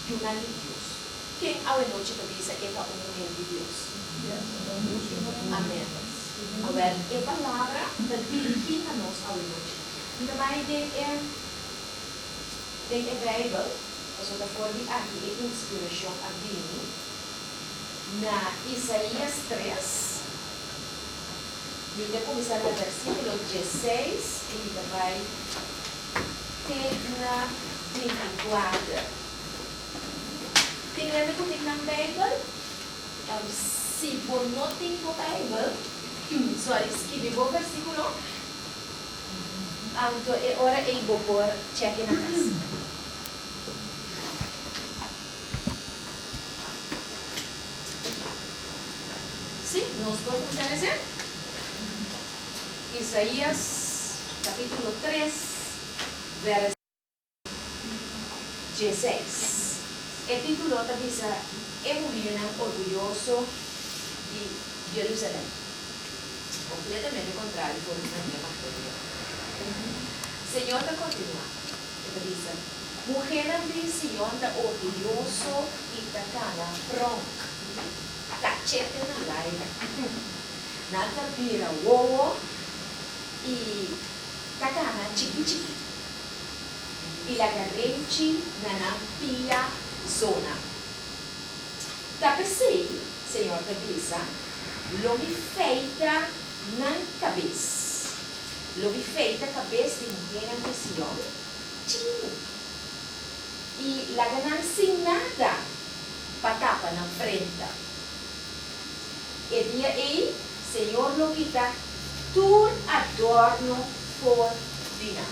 yuna de Dios. Quem a noite cabeça é para mujer de Dios. Amém. A ver, a palavra da dirigir a nós a noite. Daarbij de Bijbel, also daarvoor die aqui é inspiração a Bini, na Isaías 3, eu vou começar no versículo 16 e vai ter na 24. Tingnan ko tingnan Bible. Se você não tem o Bible, sorry, escreve o versículo. Então, é hora de ir por check na casa. Sim, nós vamos começar a dizer. Isaías, capítulo 3, versículo 16. El título dice, Emulinan orgulloso de Jerusalén. Completamente contrario por el tema anterior. Señor te continúa. Dice, mujer de Sion da orgulloso y tacana bronca. Cachete na laiva. Nata pira wowo y tacana chiqui. Y la garrenchi nanampia zona. Tapesei, Senhor cabeça, lo me feita na cabeça. Lo me feita cabeça de mulher na Sion. Tino. E la ganância nada patapa na frente. E dia aí, Senhor lo quita, tur adorno por dinar.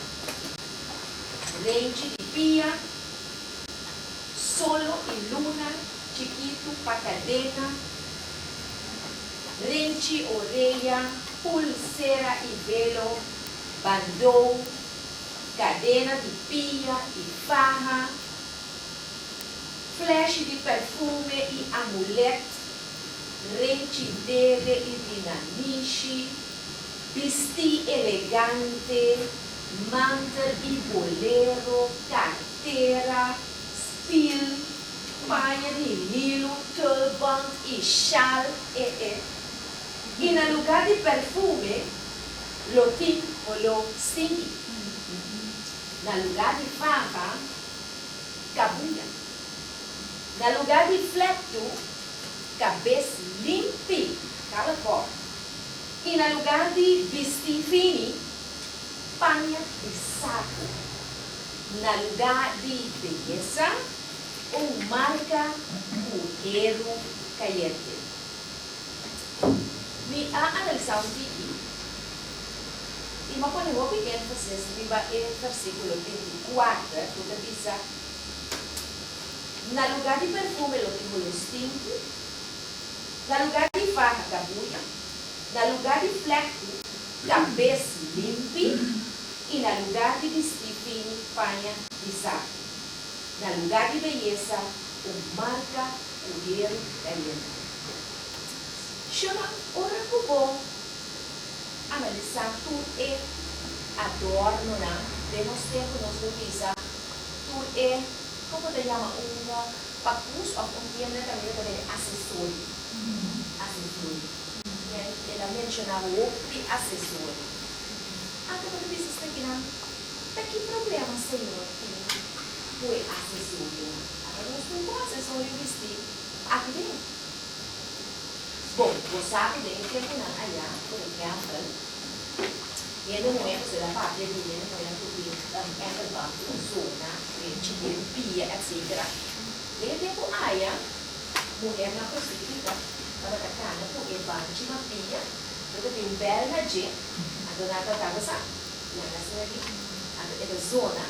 Rente de pia, solo y luna, chiquito pa cadena, rente, orelha, pulsera y velo, bandou, cadena de pia y faja, flash de perfume y amuleto, rente dele y dinamiche, vesti elegante, mantel y bolero, carteira, spil, paia de lilo, turbante y chal, Y en el lugar de perfume, lo tin o lo stinky. En el lugar de faja, cabulla. En el lugar de flecto, cabeça limpi, cada cor. E no lugar de vestir fini, panha de saco. No lugar de beleza, marca mujeru cayente. Me ha analisado aqui. E uma coisa eu vou ênfase no versículo 24, que diz: no lugar de perfume, lo tengo los tinto. No lugar de faja, cabulla. No lugar de flecto, cabeça limpi. E no lugar de vestir fino, panha de saco. No lugar de beleza, marca mulher caliente. Chama ora que bom analisar tudo é adorno de nós temos nós utiliza tudo é como te chama pacus ou tienda também também acessório. Ela mencionava o acessório. Agora quando diz isso aqui tá que problema senhor que foi acessório. Agora nós temos um acessório vestir aqui dentro. Bom, você sabe dentro que allá, por exemplo, e no momento se da parte di no momento di banco zona, ci pia, etc. E tempo aia, mulher na prostituta, para a cana, porque banco na pia, porque tem bela na gente, a dona da sa, lá na cidade, a zona,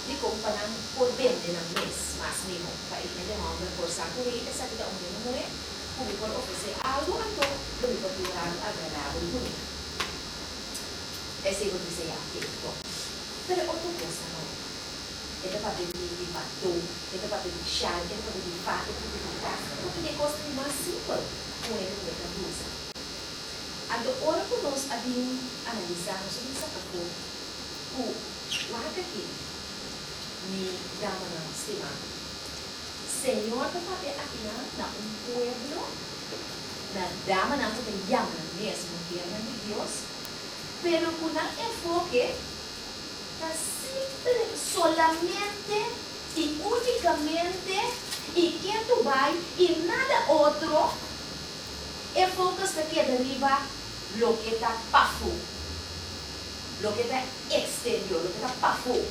di compra por vender na mês, mas mesmo, para ir de mão por saco e essa vida onde não mulher kung por oferecer algo então deve procurar agradável e bonito. Esse é o que se aqui. Pero outra coisa não. É da parte de batom, é da parte de chá, é da parte de fato, é da parte de casa. Porque é coisa mais simples com ele com a blusa. Então, ora que nós analisamos isso pouco, o lado aqui me dá uma estima. Senhor está aqui na pueblo, na dama na que llama mesmo tierra de Deus, pero con un enfoque simple, solamente y únicamente y que tú vas y nada otro, enfocas que arriba lo que está para afuera, lo que está exterior, lo que está para afuera.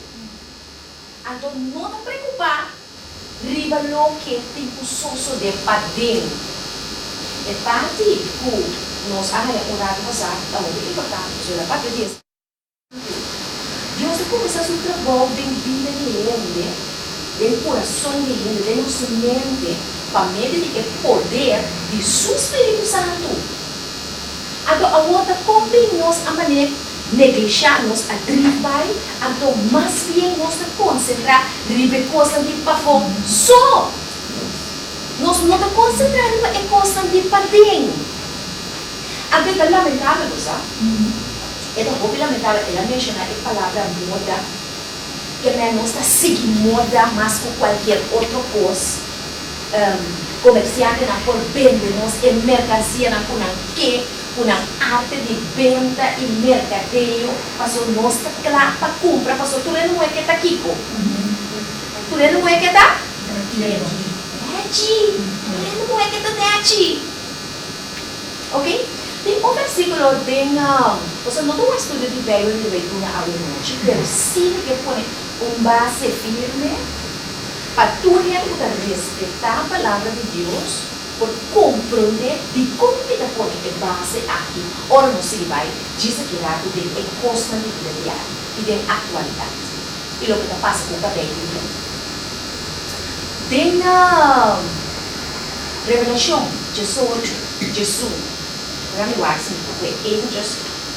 Então, não te preocupar, riba lo que te impusoso de para dentro. É parte que nós vamos orar com você, é muito importante, sobre a parte de Deus. Deus começa seu trabalho dentro da vida de ele, dentro do coração de ele, dentro da nossa mente, para medir o poder de seu Espírito Santo. Então, a outra convém nós a maneira negligenciar-nos a drivar, então mais bem nós a concentrar em coisas de para fora só. Nós não estamos concentrando em coisas de para dentro. Então é lamentável, sabe? É um pouco lamentável ela mencionar a palavra moda, que nós está seguindo moda mais que qualquer outra coisa. Comerciante não por vender nós em mercancia não por que uma arte de venda e mercadeio, passou nós está claro para comprar, passou tu não é que está aqui, tu não é que está? Neti, tu não é que está neti, ok? Tem um versículo bem, você não tem um estudo de Bíblia de leitura à noite, mas sim que põe base firme para tu respeitar a palavra de Deus, por compreender de como que te põe a base aqui. Ora não se vai, diz que lá tu tem a constante de diário e de atualidade. E o que te passa com o papel de Deus. Tem a revelação, Jesus, para me guardar assim, porque ele just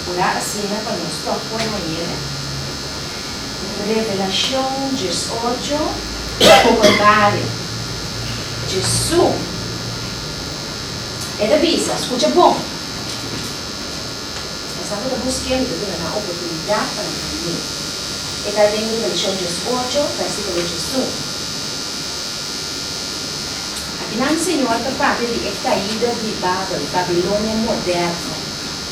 orar assim para nós propor amanhã. Revelação 18, comandare. Jesus. É da visa, escuta bom. Essa coisa buscando de uma oportunidade para mim. E está dentro da Revelação 18, versículo 18. Aqui não, Senhor, está parte de caída de Babilônia moderna.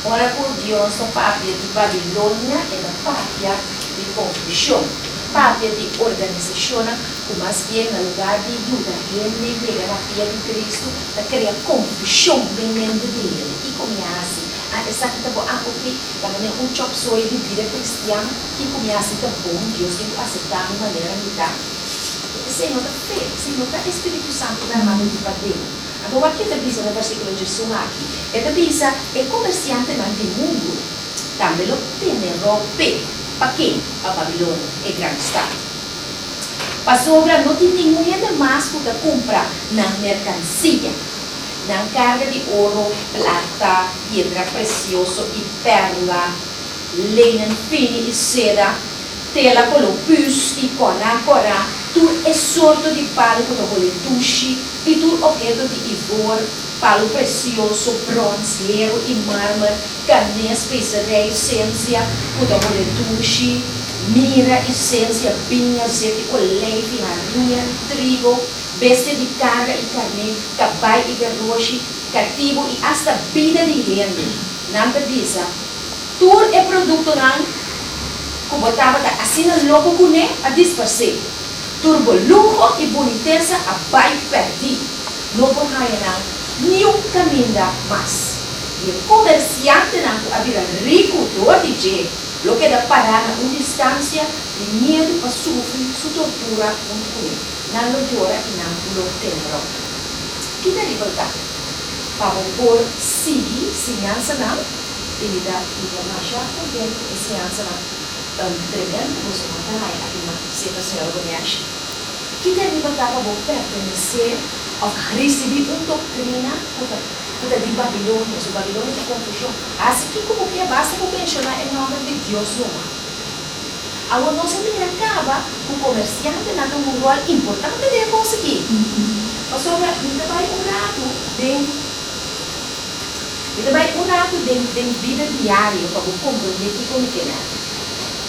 Ora por Deus, a parte de Babilônia é da pátria de confusão. Pátria de organização, mas bem no lugar de ajuda, gente chega na fia de Cristo, para criar confusão bem dentro dele. E começa essa que está bom, porque também um chop soy de vida cristã, que começa a bom, Deus tem que aceitar de maneira militar. Senhor da fé, Senhor da Espírito Santo da mão de Deus. Agora, aqui está dizendo no versículo de Jesus aqui, está dizendo, é comerciante no mundo, também tem roupa. Para quem? A Babilônia é grande estado. Para sobra, não tem ninguém mais que compra na mercancia, na carga de ouro, prata, pedra preciosa e pérola, linen fino e seda, tela com pus e cora, tudo é sorto de palo que tu tuxi, e tudo objeto de ivor, palo precioso, bronze, leiro e mármore, carne, especiaria, essência, tuxi, mira, essência, vinho, azeite, oleite, farinha, trigo, bestia de carga e carne, cabai e garroche, cativo e hasta vida de gente. Nada disso. Tudo é produto não, que botava assim louco com a disfarçar. Turbo luxo e boniteza a vai perder. Não por não, nenhum caminho mais. E o comerciante não havia rico todo dia, lo que dá parar na distância de medo para sofrer sua tortura muito ruim. Não lo llora e não lo temerá. Que deriva para por seguir ciência não, ele dá marchar com tempo e ciência não, tremendo você matar aqui na certa senhora conhece. Que deriva para pertencer a receber uma doutrina de Babilônia, o Babilônia é confusão. Assim que como que basta com mencionar em nome de Deus uma. Agora não se me acaba o comerciante não tem um rol importante de conseguir. Mas sobre ainda vai orado de vida diária para compreender que como que é.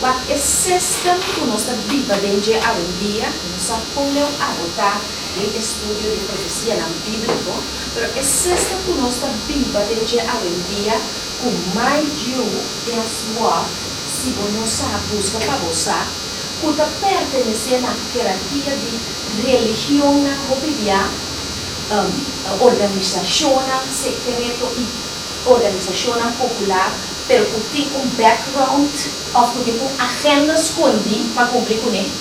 Mas esse sistema que nós estamos vivendo desde a dia, nós podemos adotar de estudio de profecía en bíblico, pero es esta que nos está viva desde hoy en día, con mais de a sua, se você busca para você, que está pertencendo àquela dia de religião na Bíblia, organização secreta e organização popular, pero que tem background, ou que tem agenda escondida para cumprir com ele.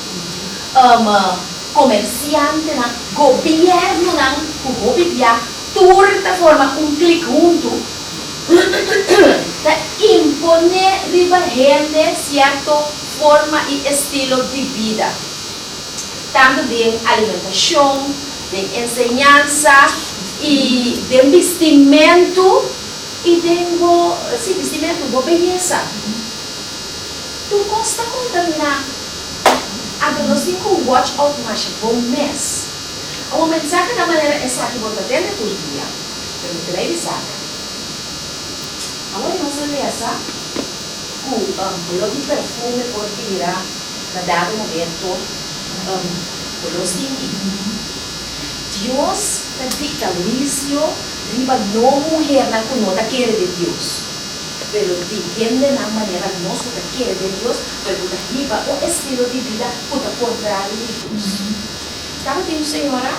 Comerciante, governo, que Bíblia, toda forma, clique junto, imponer riba gente certa forma e estilo de vida, tanto de alimentação, de enseñanza e de vestimento e de vestimento de beleza. Tu gosta de contaminar. Agora nós temos que watch out mais bom mês. Uma mensagem da maneira essa que você tem por dia, pero me dizer. Agora nós lesa que o de perfume por tirar na dado momento, os Deus te dicta licio, riba no mulher na conota quiere de Deus. Pero de gente na maneira nós que quiere de Deus, pero que riba o estilo de vida que contrário de Deus. Estava dizendo, senhora,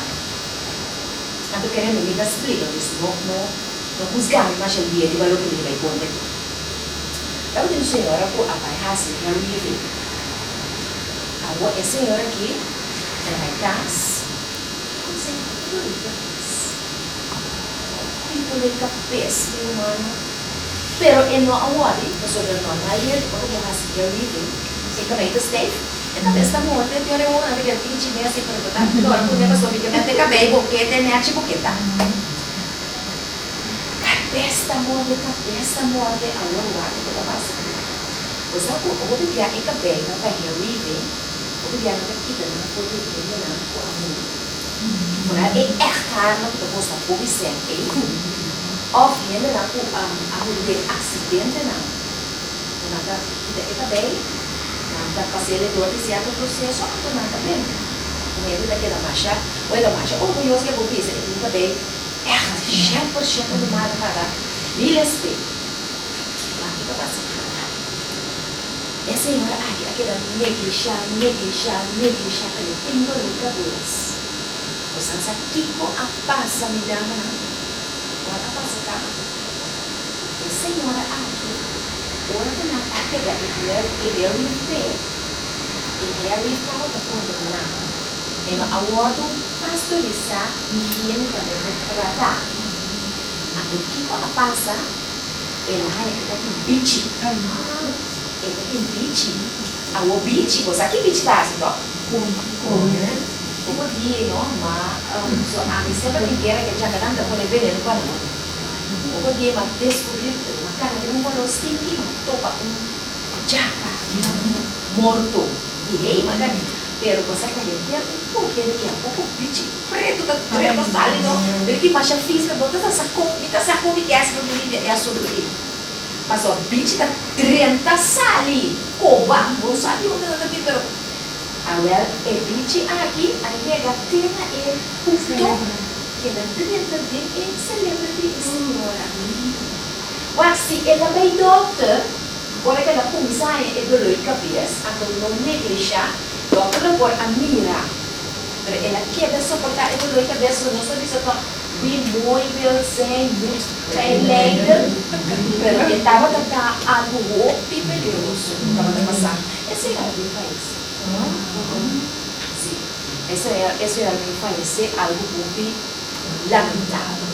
eu quero me explicar isso, não juzgamos mais o dia de valor que ele vai contar. Estava dizendo, senhora, que a pai assim, não me vê. Agora, a senhora aqui, ela vai casa, pinto de cabeça, meu irmão. Pero no awari, sobre no ayer, como assim eu vivi, e como ainda esteve, a cabeça da morte, eu era uma vez que tinha assim para botar, agora podia passar o vídeo, até cabelo, boquete, net, boqueta. Cabeça da morte, agora o ar que eu tava assim. Você sabe, eu vou pegar em cabelo, não vai reviver, vou pegar na quita, não vou pegar na coisa. Voor haar echt haar nog te kosten voor wie zijn of je na ku de accidente na nada kita bem nada passei door de certo processo to nada bem com ele daquela marcha ou da marcha ou eu sei que vou dizer kita bem echt 100% do mar para real estate lá que passa essa senhora aquela negligencia aquele pingo de cabelo. Sa kiko ang pasa mi dama wala pasa ka senhora aqui ora que na pega ele estava da conta na ela awardo pastoriza higiene também tratar a kiko a pasa ela é que bichi ela que bichi a o bichi você que bichi tá assim ó como dia no ma so a mi sempre di chiara che già cantando con le vele in quando como dia ma descobrir ma cara che non lo stinchi ma topa un giacca morto e lei magari pero cosa che le dia un po' che è un po' piccolo preto da preto salido perché ma c'è fisica botta sa come che è è assolutamente ma so bici da 30 sali cova non sali da però agora é bici aqui a regatina é justo que na dentro de celebrity senhora mas se ela vai doctor ora que ela começa é dolor de cabeça então não negligencia doctor não pode admirar mas ela quer suportar é dolor de cabeça não só disso para bem móvel sem muito legal pero estava algo peligroso estava passando esse era o país. Sì, eso era mi paese algo muy lamentable.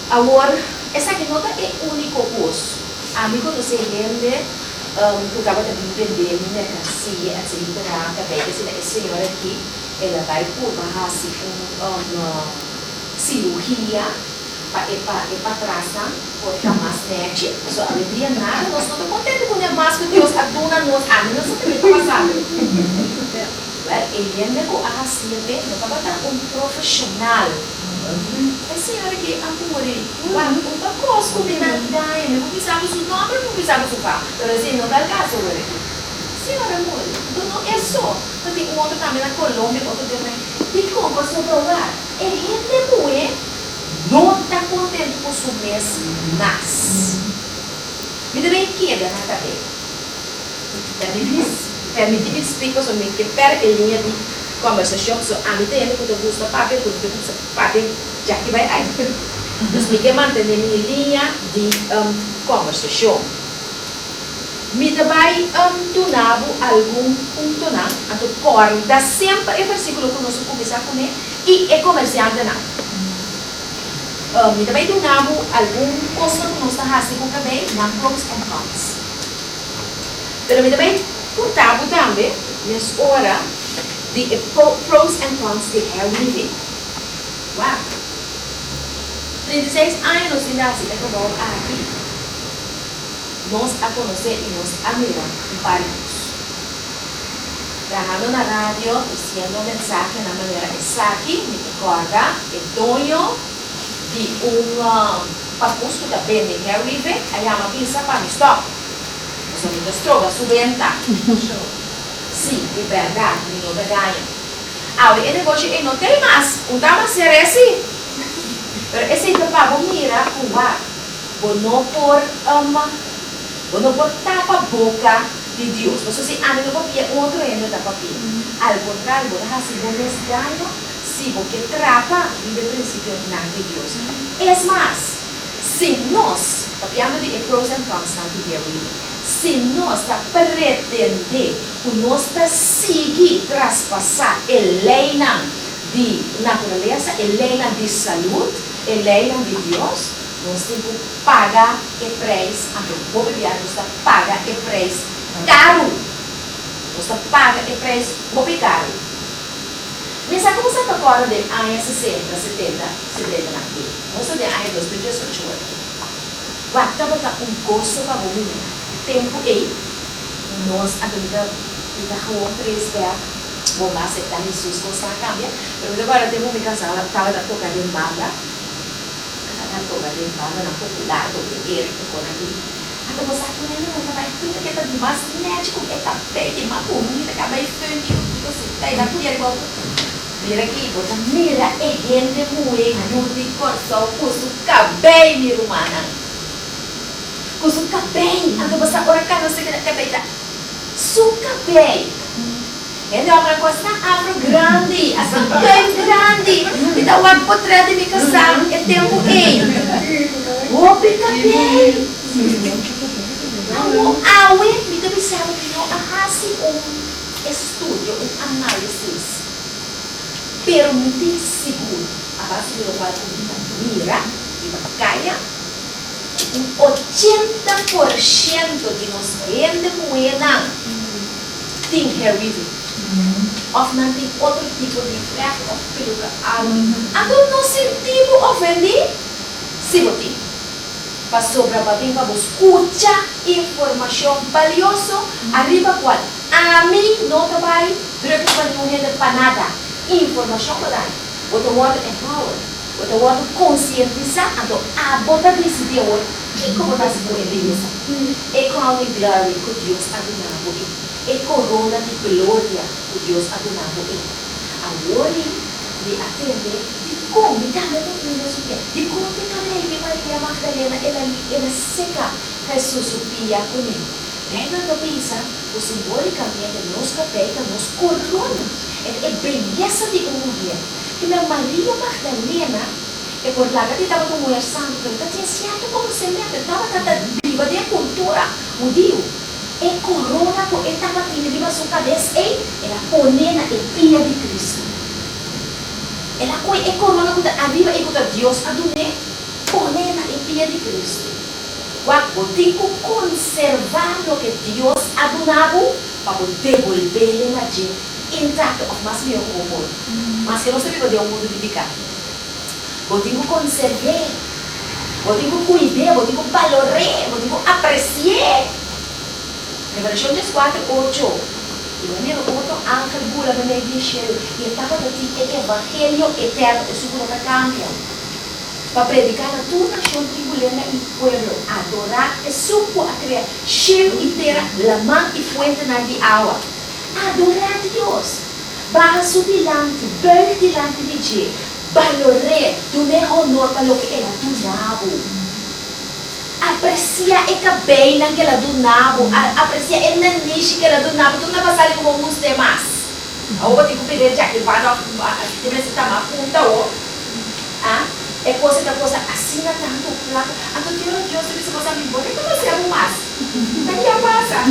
Agora, essa que nota é único curso. A mim quando se gente que estava também vendendo mercancia, etc. Também essa senhora aqui, ela vai por assim uma cirurgia para trás, por ficar mais nete. Só a dia nada, nós não estamos contentes com o mais que Deus aduna nós, a nós não sabemos o que passar. Ele ainda com a assim, não estava tão profissional. A senhora que amore, um pacote combinado, não precisava o nome, não precisava o pai. Mas assim, não dá caso agora. Senhora amore, não é só. Tem um outro também na Colômbia, outro também. outro lugar. E gente mulher não está contente com seu mês mais. Me também queda na cabeça. Permite-me explicar sobre que per a linha de conversação, a mim tem que eu gosto papel, que eu gosto papel, já que vai aí. Então, me quer manter minha linha de conversação. Me também donava algum ponto na, a tu corda sempre o versículo que nós começar com ele e é comerciante na. Me também donava algum coisa que nós está fazendo também na pros and cons. Pero me também contava também nessa hora de pros and cons de Harry. Wow. 36 anos de idade aqui. Nós a conhecer e nos admirar vários. Trabajando na rádio, dizendo mensagem na maneira exata, me recorda que dono de papus que também de Harry River, aí a pizza para me stop. Os amigos trocam sua venta. Sim, é verdade, não é ganho. Agora, o negócio é não tem mais, não dá mais ser assim. Mas esse é para mira com ar, não por tapa a boca de Deus. Você se anda no papel, outro anda no papel. Al contrário, se você ganha, se você trapa, vive o princípio de Deus. É mais, se nós, papiando de pros and cons na vida, se nós pretendemos que nós seguir traspassar a lei de natureza, a lei de saúde, a lei de Deus, nós temos que pagar o preço, o governo está paga o preço caro. Nós paga o preço muito caro. Mas como você está agora de anos 60, 70 aqui? Nós estamos de anos 2018. Agora, estamos gosto para o mundo. Tempo aí, nós estamos três vezes, vamos aceitar Jesus, nós estamos cambiando. Mas agora temos que casar, estava tocando em banda. Na popular do dinheiro com a vida. Então você vai tudo que está demais médico, está bem de uma comida, acaba de fome, você tem na colher igual. Mira aqui, você mira é gente muito de coração, custo cabelo, minha irmã. Custo cabelo, então você ora cá, você quer cabelo, suca bem. Então, uma coisa afro grande, assim, bem grande. Então, o que poderia de me casar é tempo aí. O pica bem. Então, a web me deve saber que não há estudo, análise. Pero muito seguro. A base do qual mira e bacaia. 80% de nós gente moeda tem Harry. Of não tem outro tipo de flecha ou peluca. Então não sentimos ofender? Sim, motivo. Para sobreviver, para escutar informação valiosa, arriba qual? A mim não vai preocupar com gente para nada. Informação para dar. Você pode empower. Você pode conscientizar. Então, a bota decidir o que como está se beleza. É crowning glory que Deus adorou. É corona de glória que Deus adorou. Agora, de atender, de como também de como também que Maria Magdalena ela seca Jesus supia com ele. Lembra do pensa, o simbolicamente nos capeta, nos corona. É beleza de uma mulher. Que a Maria Magdalena é por lá que estava com mulher santa, então tinha certo conhecimento, estava viva de cultura judía. É corona que estava viva sua cabeça e ela põe na pia de Cristo. Ela é corona que arriba e que Deus adorou, põe na pia de Cristo. Quando tem que conservar o que Deus adorava para devolver na gente intacto, mas meu amor. Mas que não se pode um mundo vivificado. Você tem que conservar, você tem que cuidar, você tem que valorar, você tem que apreciar. Revelação 4:8. E o meu outro ángel bula no meio do céu e estava no evangelho eterno e seguro para cambia. Para predicar a tua nação tribulana e pueblo, adorar e supo a criar cheio e terra, la mão e fuente de água. Adorar a Deus. Barra subilante, buig dilante de je. Valore, tu me honor para lo que ela do nabo. Aprecia e cabei naquela do nabo. Aprecia e naniche que ela do nabo. Tu não vai sair como os demais. Ou vou ter que pedir já que vai dar. Tem que estar mais punta ou. É coisa da coisa assim na tanto placa. A tu tira o Deus se você me bota, então você é um mas. Daqui a passa.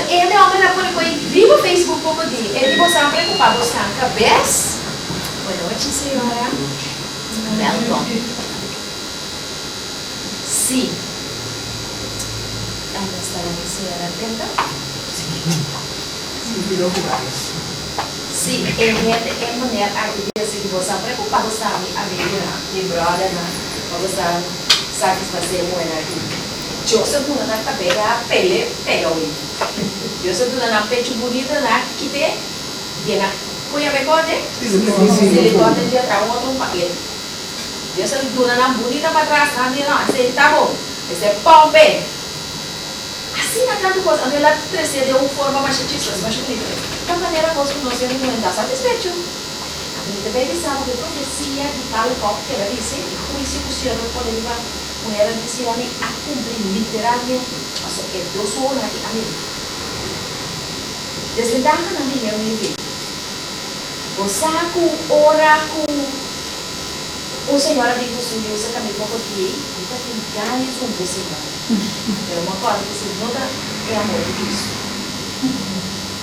Ele é homem da coisa vivo o Facebook pouco dia. Ele você não preocupado você na cabeça. Boa noite, senhora. Welcome. Sim. Ainda está a senhora atenta? Sim, é mulher a que você não preocupado você a melhorar. Lembrada, para você satisfazer o aqui. Eu sou dona na cabeça, pele, pele. Eu sou dona na peito bonita, na que tem. Punya recorde? Silicone dia trago outro paquete. Eu sou dona na bonita para trás, não, assim tá bom. Esse é pompe. Assim na cada coisa, a ela crescer de uma forma mais satisfatória, mais bonita. Da maneira como nós não está satisfeito. A gente deve saber que a profecia de Karl Koch que ela disse, e com isso o Senhor poderia mulher dizia a cumprir literalmente, mas é 2 horas aqui a mim. Desventaja na minha vida. Você com ora com o Senhor amigo suyo, você também pouco dia, nunca tem ganhos com o Senhor. É uma coisa que se nota é amor de Cristo.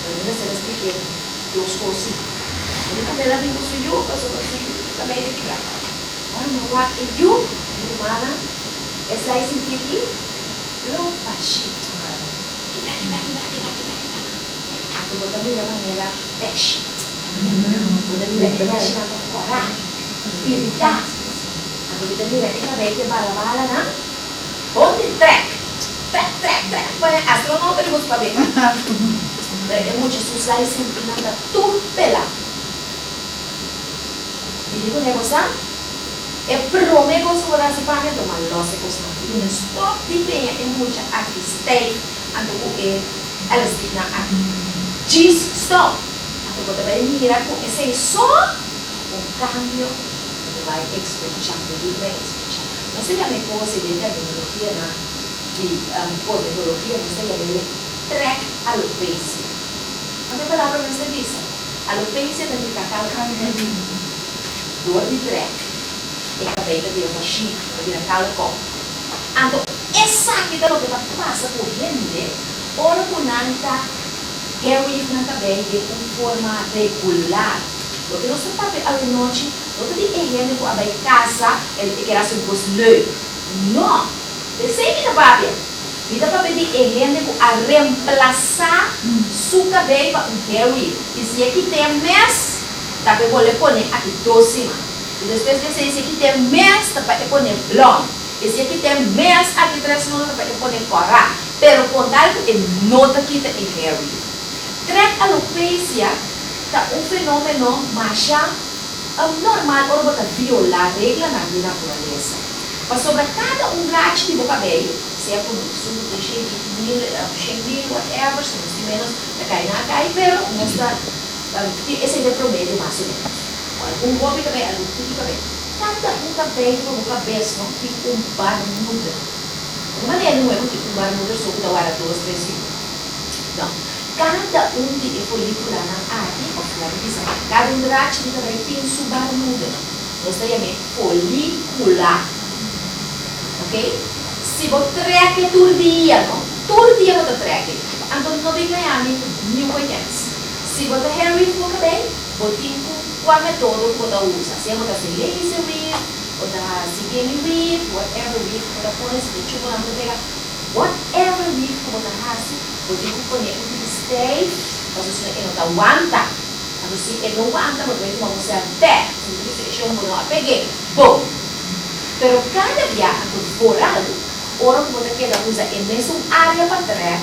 Eu não sei explicar Deus fosse. Ele também amigo suyo, pessoa suyo, também ele fica. Olha, não há que eu, humana, essa é sentir que eu baixei. Eu vou também da maneira peixe. Udah tidak kita orang, pindah. Aku kita kita baik bala-bala na, on the track, Para astronauta ele gosta bem. É muito susai sempre nada turpela. E digo negócio, é promego sobre a sepamento, mas não se costa. Não stop de bem é muito aqui stay, ando o ela está aqui. Diz stop. Você vai mirar com esse só cambio, você vai escutar, você vai escutar. Não sei a minha coisa de terminologia, de metodologia, não sei a minha track alopecia. A minha palavra não se diz. Alopecia tem que ficar dor de track. E a cabeça de uma chica, de uma calcó. Então, essa aqui é o que passa por gente, ora por nada. Harry na cabelo com forma regular. Porque nós não papel à noite, não tem erro com a casa, ele quer ser um gostoso. Não. Sei que na papel. Vida papel de erro com a reemplaçar seu cabelo para um Harry. E se aqui tem mês, tá para ele pôr aqui 12 semanas. E depois que se aqui tem mês, tá para ele pôr blonde. E se aqui tem mês, aqui 3 semanas, tá para ele pôr corá. Pero contar que ele nota que tem Harry. Track alopecia é um fenômeno mais normal ou para violar a regra na natureza. Mas sobre cada gato de cabelo, se é por sumo de Shenmue, whatever, se não menos, não cai, pero não está, esse é o promédio mais ou menos. Golpe de cabelo, de cabelo. Cada cabelo, como cabeça, não tem barbuda. De maneira não é um barbuda, só que dá 2, 3 segundos. Não. Cada de folícula na arte, cada gato de cabelo tem sua barbuda. Nós chamamos folícula. Ok? Se você treque todo dia, você treque. Então, não tem Miami, não conhece. Se você Harry for cabelo, você tem qual método que você usa. Se você laser weave, você skinny weave, whatever weave você põe, se você chupa na manteiga, whatever weave que você faz, você põe um stay, você não aguenta. Então, se não aguenta, você vai usar até. Se você não peguei, bom. Pero cada viagem por fora, ora que você quer usar em mesma área para track,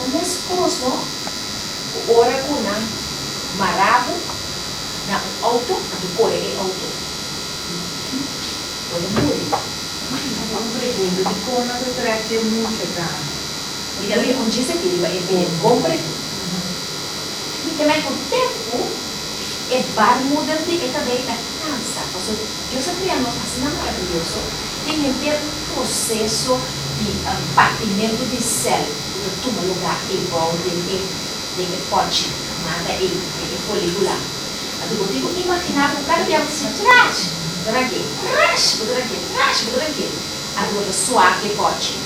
mas conosco, ora com na marabo, na auto, a corre é auto. Pode morrer. Uma pergunta, de como o track é muito grande. E também onde se tira é bem compre. também com o tempo, é barmuda de também da cansa. Eu só queria nós assim não maravilhoso. Tem que ter um processo de partimento de célula. Toma lugar igual de pote, mata e folícula. Eu digo, imaginar o cara de se traz, traz. Agora suave pote.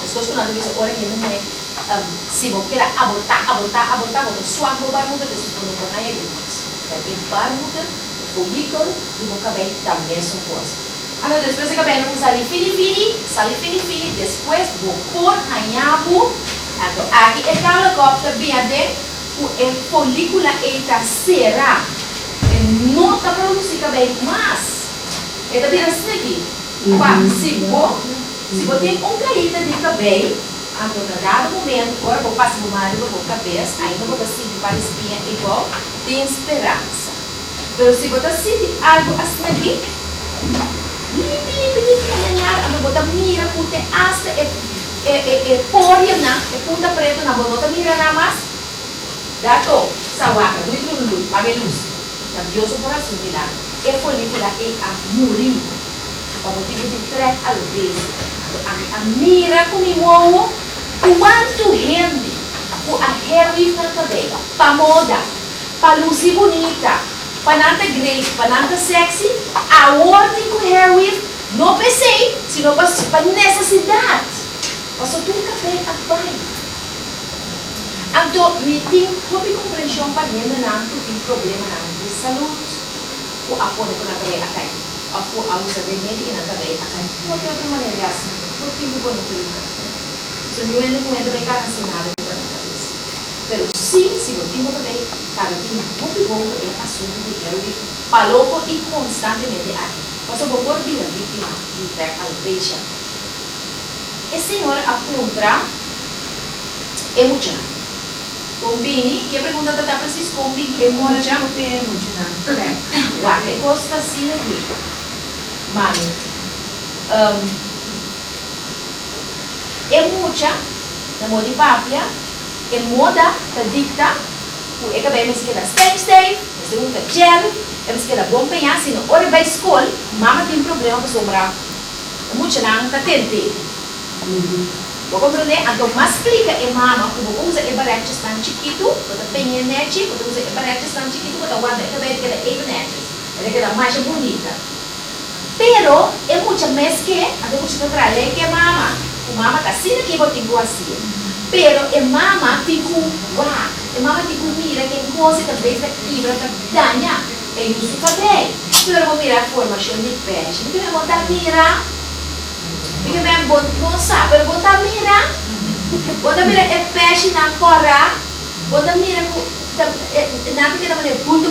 As coisas que nós dizemos, olha que não é se você quer abortar, suave o barmuda, isso não vai ganhar demais. Porque barmuda, folículo e o cabelo também são coisas. Agora, depois o cabelo não sale fini, depois vou pôr anhabo, aqui é aquela cópia bem a folícula está será, não está produzindo cabelo, mas é também assim aqui. Se você tem caída de cabelo, a um dado momento, agora vou passar o marido, vou cabeça, ainda vou sentir para espinha igual, tem esperança. Mas se você sentir algo assim aqui, a bota mira, porque hasta é pória, é ponta preta, na bota mira nada mais, dá to, sawaca, muito luz, pague luz, sabioso por assumir lá, é folícula é a morir, para o motivo de 3 vezes, a mira comigo, quanto rende, a hair wave na cabelo, para moda, para luz bonita, para nada grande, para nada sexy, a ordem com hair wave, não pensei, senão para necessidade. Passou tudo cabelo a banho. Então, me tem uma compreensão para mim, não tem problema de saúde. O apoio com a cabelo a cair. A usa de médica na cabelo a cair. De outra maneira, assim, porque eu vou no clima. Se eu não entro bem, cara, assim, nada para a cabeça. Mas sim, se eu tenho cabelo, cara, tem bom é assunto de hair wave. Falou e constantemente aqui. Mas eu vou por vida vítima de alopecia. A senhora aponta é mucha. Combine, e a pergunta está preciso combine é mucha. É mucha. Guarda, costa assim aqui. Mano, é mucha, na moda de papia, é moda, tá dicta, o cabelo se queda stay, se usa gel, se queda bom penhar, se não, hora vai escola, mama tem problema para sobrar. Mucha não está tente. Vou compreender, então, mas explica a mama, como usa barretes tão chiquito, quando penha nete, quando usa barretes tão chiquito, quando guarda a cabelo queda 8 netes, ela queda mais bonita. Pero, é mucha mais que, até mucha trabalho que a mama está assim aqui, vou ter que assim. Pero, a mama tem a mama tem mira que coisa também da fibra da danha, é isso também. Pero, vou mirar a formação de peixe, não tem vontade de mirar. Porque bem bom sabe, pero bota mira é peixe na cora, bota mira na que também buto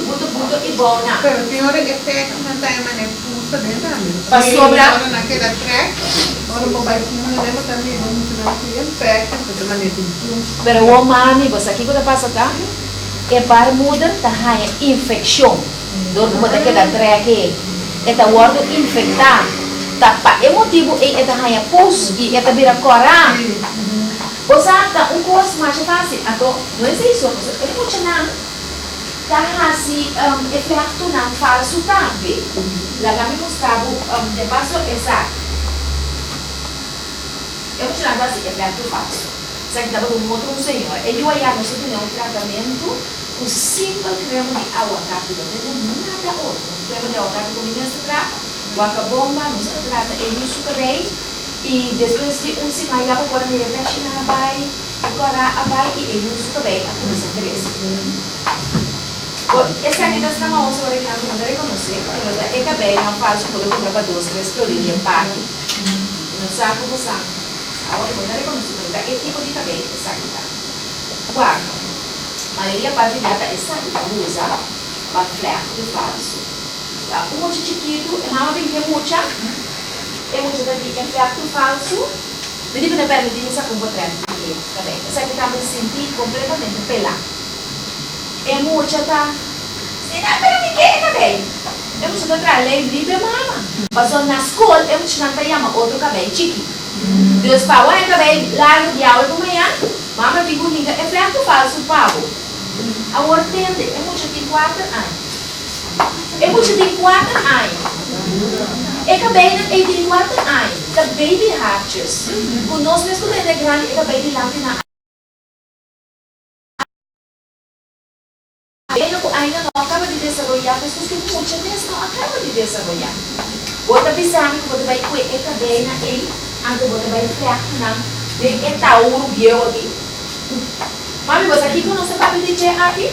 e bona. Pero tem hora que peixe não tem mané puxa dentro ali. Para sobrar. Agora naquela track, agora o babai não leva também, vamos tirar aqui peixe, porque mané tem puxa. Pero o mami, você aqui quando passa cá, é barmuda tá raia infecção. Dor como tá queda track, é tá ordo infectado. Tapa, é motivo é da raia pus e é da vira cora. Você tá coisa mais fácil, então não é isso, é muito não. Tá assim, efeito não falso também. Lá me mostrava de passo exato. Eu te lembro assim, efeito falso. Sabe que estava um outro senhor, ele ia no seu tratamento, um simples creme de aguacate, não tem nada outro. Creme de aguacate com mineral. Waka bomba, não se trata, ele suca bem e depois de semana para agora ele mexe na vai, agora a vai e ele suca bem, a coisa cresce. Essa aqui está na mão, sobre que não reconhecer, é cabelo, não faz o produto para 2-3 caloria, pague. Não sabe como sabe. Agora não reconhecer, mas é tipo de cabelo, essa aqui tá. Guarda, a maioria parte data essa aqui usa para flerte falso. Um monte chiquito, não tem que mucha, é muito de efeito falso, me digo de permitir essa comportamento, também. Essa aqui está me sentir completamente pelada. É mucha tá, se não para mim que é também. É muito de trazer livre mama. Passou na escola, é muito não tem outro cabelo chiquito. Deus pau é cabelo largo de aula de manhã, mama tem bonita, efeito falso pau. Agora tende, é muito de 4 anos. É muito de 4 anos. É cabelo é de 4 anos. The baby hatches. O nosso mesmo é grande, é cabelo lá na ainda não acaba de desenvolver, pessoas que muitas vezes não acabam de desenvolver. Você pensar que você vai comer a cabena e antes você vai criar de tauro bio aqui. Mami, você aqui com nosso papel de tchê aqui?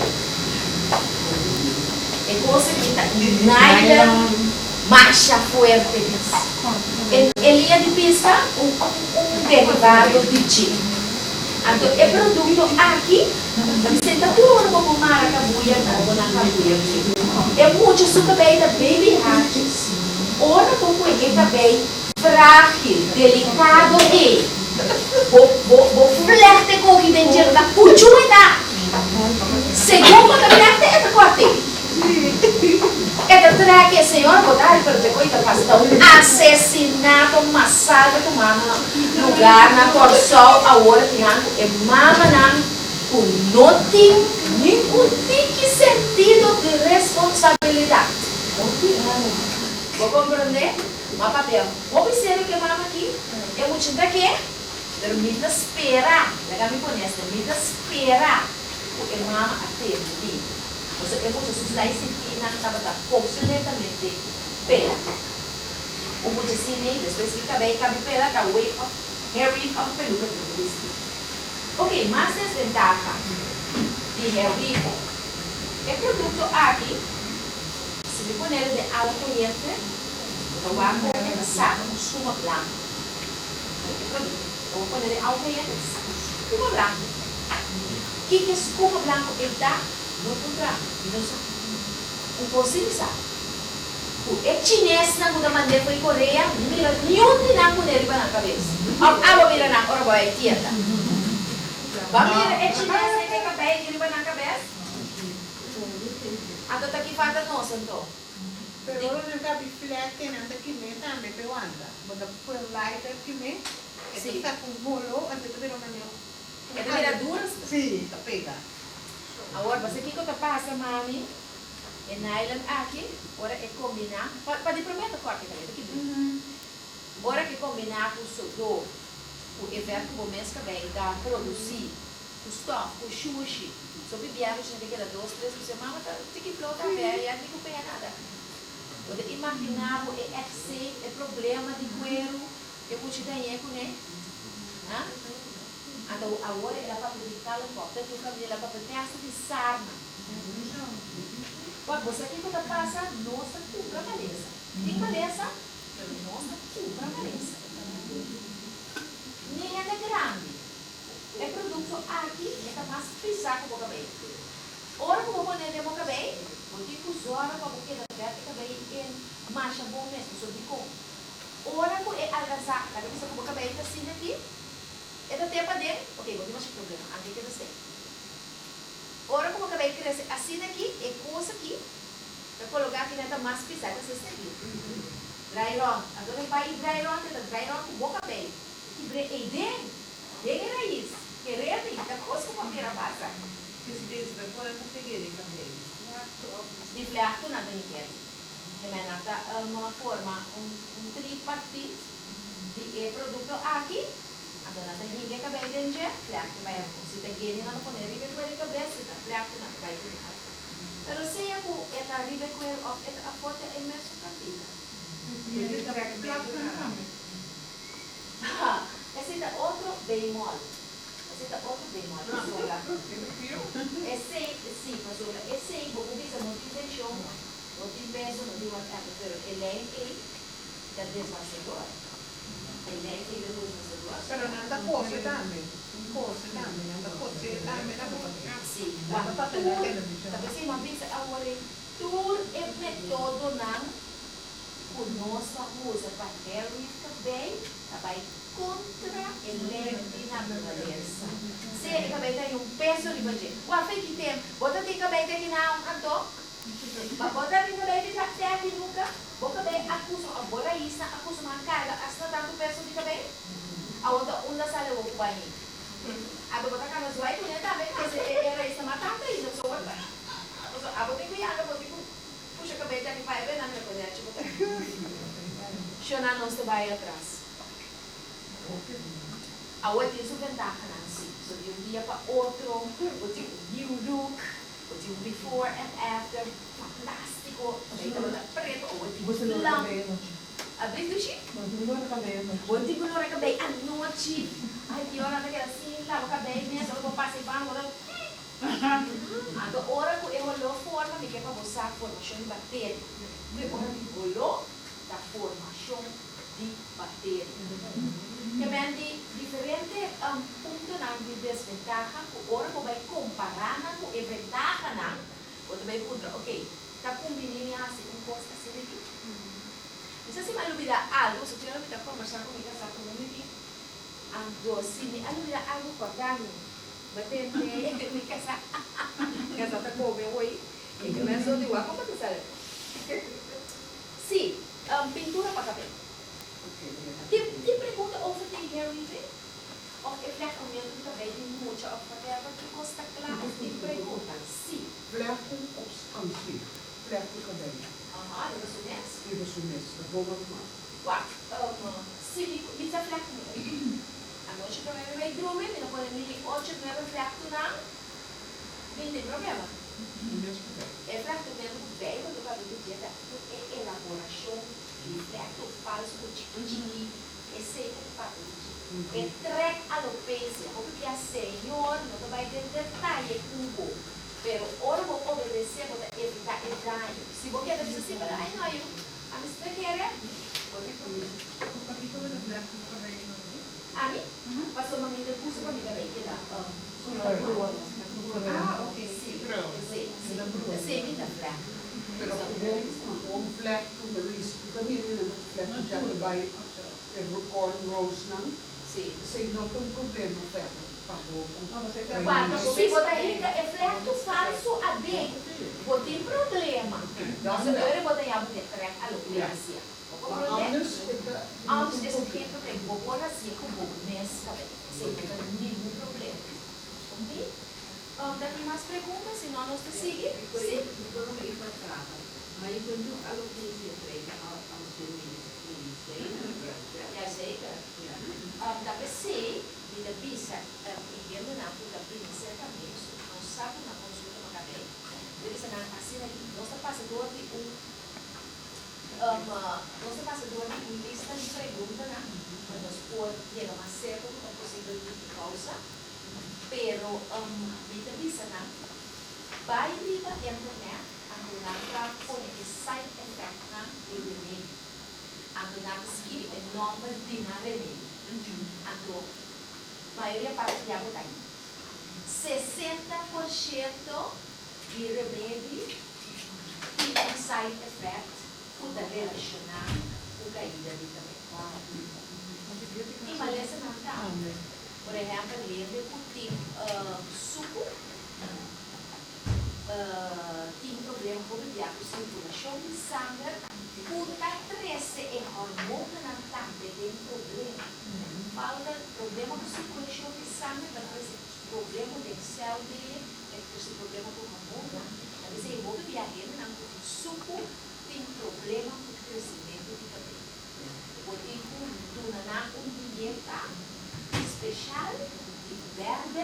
É coisa que está nylon, marcha forte. É linha de pisca, derivado de tchê. Então, é produto aqui, você está tudo como maracabuia, é muito açúcar bem da baby hatches. Ora, como é também frágil, delicado e vou flerte com o que dentro da puchuita. Segundo a flerte é da corte. É da traque, senhora, botar para ter coisa pastor. Assassinato, massacre, tomando no lugar, na Corsol, a hora que é mama, não tem nenhum sentido de responsabilidade. Vou compreender? Mas papel. Observe que mama aqui é muito daqui. Permita esperar. Legal me conhece. Permita esperar. Porque mama atende. Você é muito suscitar esse que não estava completamente pera. O muito assim, depois que acabei, cabe pera, cabe way of Harry of peluca do whisky. Ok, mas desventaja de Harry é produto aqui. Se me poner de alcohete, eu vou colocar saco, espuma blanca. Eu vou poner de alcohete, espuma blanca. O que é espuma blanca? Ele dá no contrato, não sabe. O possível sabe. É chinês na muda mandei foi Coreia, mira nenhum de na mulher na cabeça. Vou mirar na hora vai tieta. Vamos mirar é chinês nem tem cabelo que na cabeça. A tota que falta nossa então. Pero não cabe filé que não tem que me também peuanda. Bota por light que me. Sim. Está com bolo, até que não me. É de miraduras? Sim, tá pega. Agora você que eu passa mami. É nylon aqui, agora é combinar. Pode prometer corte aqui. Agora que combinar com o sodor, o evento que você também dá produzir o stop, o sushi. Sobre viagem, a gente quer 2, 3 semanas, tem que flotar bem, e não tem que pegar nada. Você imaginar o EFC, é problema de cuero, eu vou te dar eco, né? Então, agora ela vai publicar um pouco, tanto que ela vai publicar de sarna. Você aqui quando passa, nossa, cubra a cabeça. Tem cabeça, nossa, cubra a cabeça. Nem é grande. É produto aqui, é mais pisar com o cabelo. Ora, como eu vou poner o cabelo, vou ter que usar para porque da perto o cabelo é marcha bom mesmo, só de como. Ora, como é alcançar, a cabeça com o cabelo assim aqui, é da tempo dele, ok, vou ter mais problema, aqui que eu sei. Ora, como o cabelo cresce assim aqui, é coisa aqui, para colocar aqui nessa mais pisada, você aqui. Dry run. Agora vai dry run, com boca bem. E dentro raiz. Querer, da coisa como a primeira passa. Depois eu peguei também. De flearto nada ninguém. É uma forma, tripartite de produto aqui. Agora não tem ninguém que vai entender. Flearto vai, se tem que ir na poner, ele vai ter cabeça, flearto não vai ter. Pero se ako, ela ribe ko a foto é mesmo cantina. Esse é outro bemol. Esse sim, pastora. Esse vou dizer não tem intenção, não tem peso, não tem whatever, pero ele é da desmassadora. Ele é da desmassadora. Pero não dá coisa também. Coisa também, não dá coisa também, não dá. Sim. Tapi sim, mas bisa awalin tour é método não conosco usa para Harry também, vai contra ele na natureza. Se ele também tem peso de budget, o afei que tem, bota tem também tem que não canto, bota tem também que até aqui nunca, bota bem acusa agora isso, acusa uma carga, assim tanto peso de também, a outra sala o banho. Ato bota ka na zuai ko niya tabi kasi era isa matata ino so what. So abotin ko yan, abotin ko. Puxa ka beta ni pai ben na ko niya chuko. Siya na nos te vai atrás. Awat yung subentahan ng si. So yung dia pa otro, o yung new look, o yung before and after, fantastico. May ito na preto, o Gusto yung nyo lang. kabayan mo. Abis do siya? Gusto nyo kabayan mo. Bunti ko nung rekabay, anoche. Ay, di oras na kaya sila, makabay niya, sa mga pasipang, wala. Ato ora ko eholo forma, may kaya pa sa formasyon bater. May ora di bolo, da formasyon di bater. Kaya di diferente punto ng desventaja, kung ora ko ba'y kumparanan, kung eventaja na, o ba'y punto, okay, tapong binili niya kasi kung costa si Ricky. Bisa si malubida algo, so tiene que conversar con ella, sa community, ando, si me alubida algo con Dani, batente, mi casa, casa ta come, güey, y que me hace de guapo para que sale. Sí, pintura para cabello. Te pregunta over the hair weaving? Of eflectamiento de cabello mucho, of whatever, que costa claro, te pregunta, sí. Vlechten of ansi. Vlechten cabello. Ajá, de los unés. Die was een mes. Dat wil ik maar. Wat? Sí, die está eflectamiento. Anoche que me vai dormir, me não pode me 8, 9 eflecto não. Não tem problema. Eflectamento velho, do cabelo do dia, é elaboração de eflecto falso, chiqui, esse é o papel. É track alopecia, porque a senhor não vai ter detalhe cubo, pero ora vou obedecer para evitar o dano. Se você quer dizer assim, ai não, a minha espera Ami? Pasó mami de puso kami na rin kila. Okay. Kasi na flat. Pero gewoon vlek toen de ries. Je kan niet in een vlek zetten bij cornrows lang. Sim. Sem não ter problema verder. Quando se botar rica é flecto falso a bem, botem problema. Mas agora botar a mulher track a alopecia. Antes desse tempo tem que pôr assim com o mês também. Sem ter nenhum problema. Ok? Tem mais perguntas? Se não, nós te seguir. Sim. Mas quando a alopecia treina aos femininos, Ja, zeker. Dat we zien, die de bisa, in de naam dat we niet zeggen, ons samen naar ons moeten we gaan doen. Dit is een aanpassing die ons passa door die ons passa door die lista de perguntas, né? Nós por llegar mais cedo como possível de causa, pero vida bisa na vai riba internet, ang para pôr esse site effect na remédio. Ando na escrita em nome de na remédio. Ando, maioria partilhava daí. 60% de remédio tem um side effect pode relacionar com caída de vitamina. E maleza não dá. Por exemplo, lembra que tem suco, tem problema com a circulação de sangue, puta 13 é hormônio na tarde, tem problema. Falta problema com circulação de sangue, problema de céu dele, esse problema com hormônio. Às vezes, eu vou viajar na suco, tem problema com o crescimento de cabelo. Vou ter uma dieta especial de verde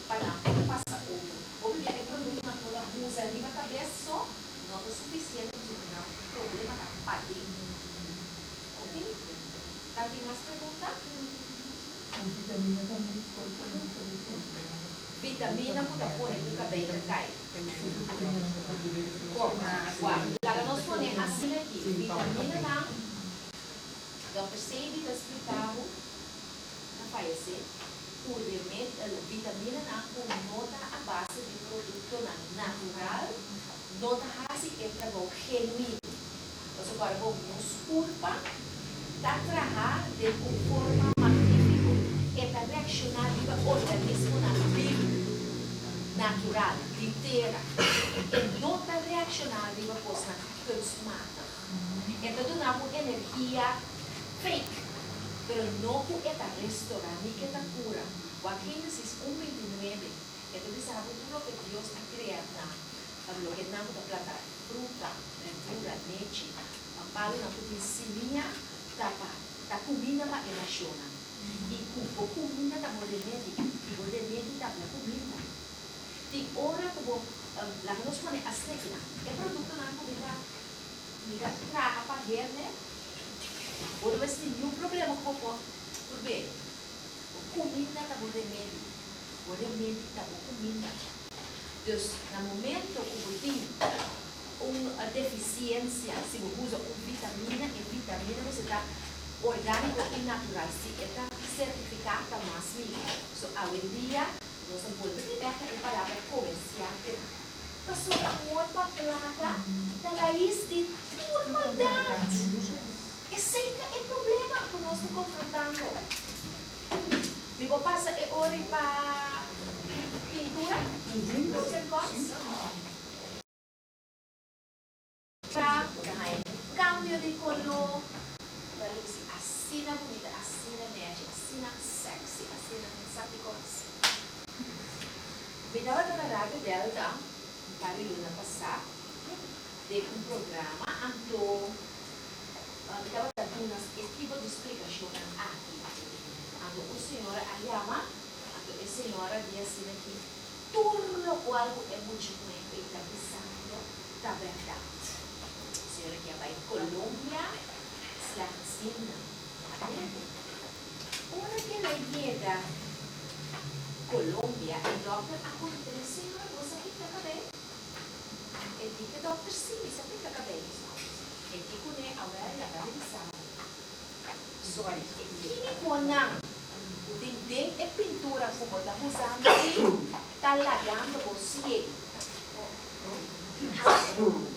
para não passar ovo. Porque é produto na toda usa ali na cabeça só, não é suficiente para gerar problema na pele. Ok? Tá, tem mais perguntas? Vitamina muda por aí do cabelo cai. Agora nós podemos assim aqui, vitamina não. Dr. Sebi está explicando na FAEC. Vitamina na com nota a base de produto natural, nota assim é trabalho genuíno. Então, agora vamos culpa, tá trabalhar de forma magnífica, é reaccionar com o organismo natural, de terra, é nota reaccionar com a coisa consumada. Então, damos energia fake. Pero no que está restaurante que está cura. Génesis 1:29, entonces sabe todo lo que Dios ha creado, lo que nada de plata, fruta, verdura, leche, palo na kutinsinia, ta comida ma emociona. E o comida ta modelete, e modelete ta la comida. Di ora como la que nos pone a sequina, el producto na comida, mira, traga para verne, o deve ser nenhum problema com por ver. Comida tá bom remédio, o remédio tá bom comida. Dus, no momento que você tem uma deficiência, se você usa vitamina, e vitamina você está orgânico e natural, se está certificado mais mesmo. So, hoje em dia, nós não podemos ter a palavra comercial. Passou a outra placa da raiz de tudo maldade. Esse é o problema que nós estamos confrontando. Digo, passa e ore para pintura, pros and cons. Cambio de color, assim na bonita, assim na média, assim na sexy, assim na sabe como assim. Me dava na rádio Delta, para o ano passado, de programa, então, me dava umas tipo de explicação aqui. O Senhor a llama, a Senhora diz assim aqui, tudo o algo é muito muito e está pensando da verdade. A Senhora que vai em Colômbia, se ensina. Ora que ela llega Colômbia, o doutor acontece, Senhora, você fica cabelo? Ele diz, doutor, sim, você fica cabelo. Ele diz, agora ela vai pensar. Sorry, químico não. Tem pintura como está usando e está lagando você.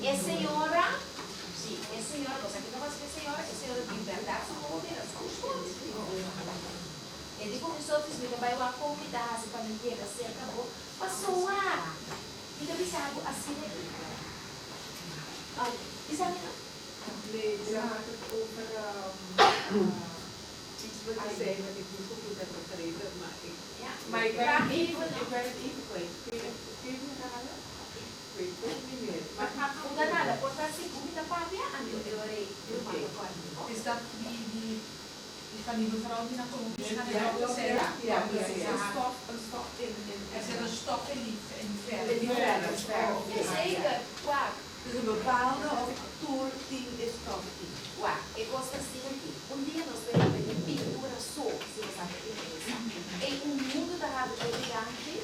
E senhora, sim, é senhora, você aqui não vai ser senhora, é senhora de verdade, só vou ver as coisas. Ele começou a dizer, me vai lá convidar, se para ninguém, assim, acabou. Passou lá. E eu disse algo assim daqui. Isso aí não? Maar ik werd even kwijt. Kun je me herhalen? Ik weet het niet meer. Maar Udah nada, portarsi comida para ando eu orei. Is dat die van die mevrouw die naar komt? Een stof in. Er zit een stof in die verf. Zeker, waar? dus een bepaalde of toertien is toch die. Waar? Ik was assim aqui. Dia nós vemos de pintura só, se você sabe o que é isso. Em mundo da rádio gigante,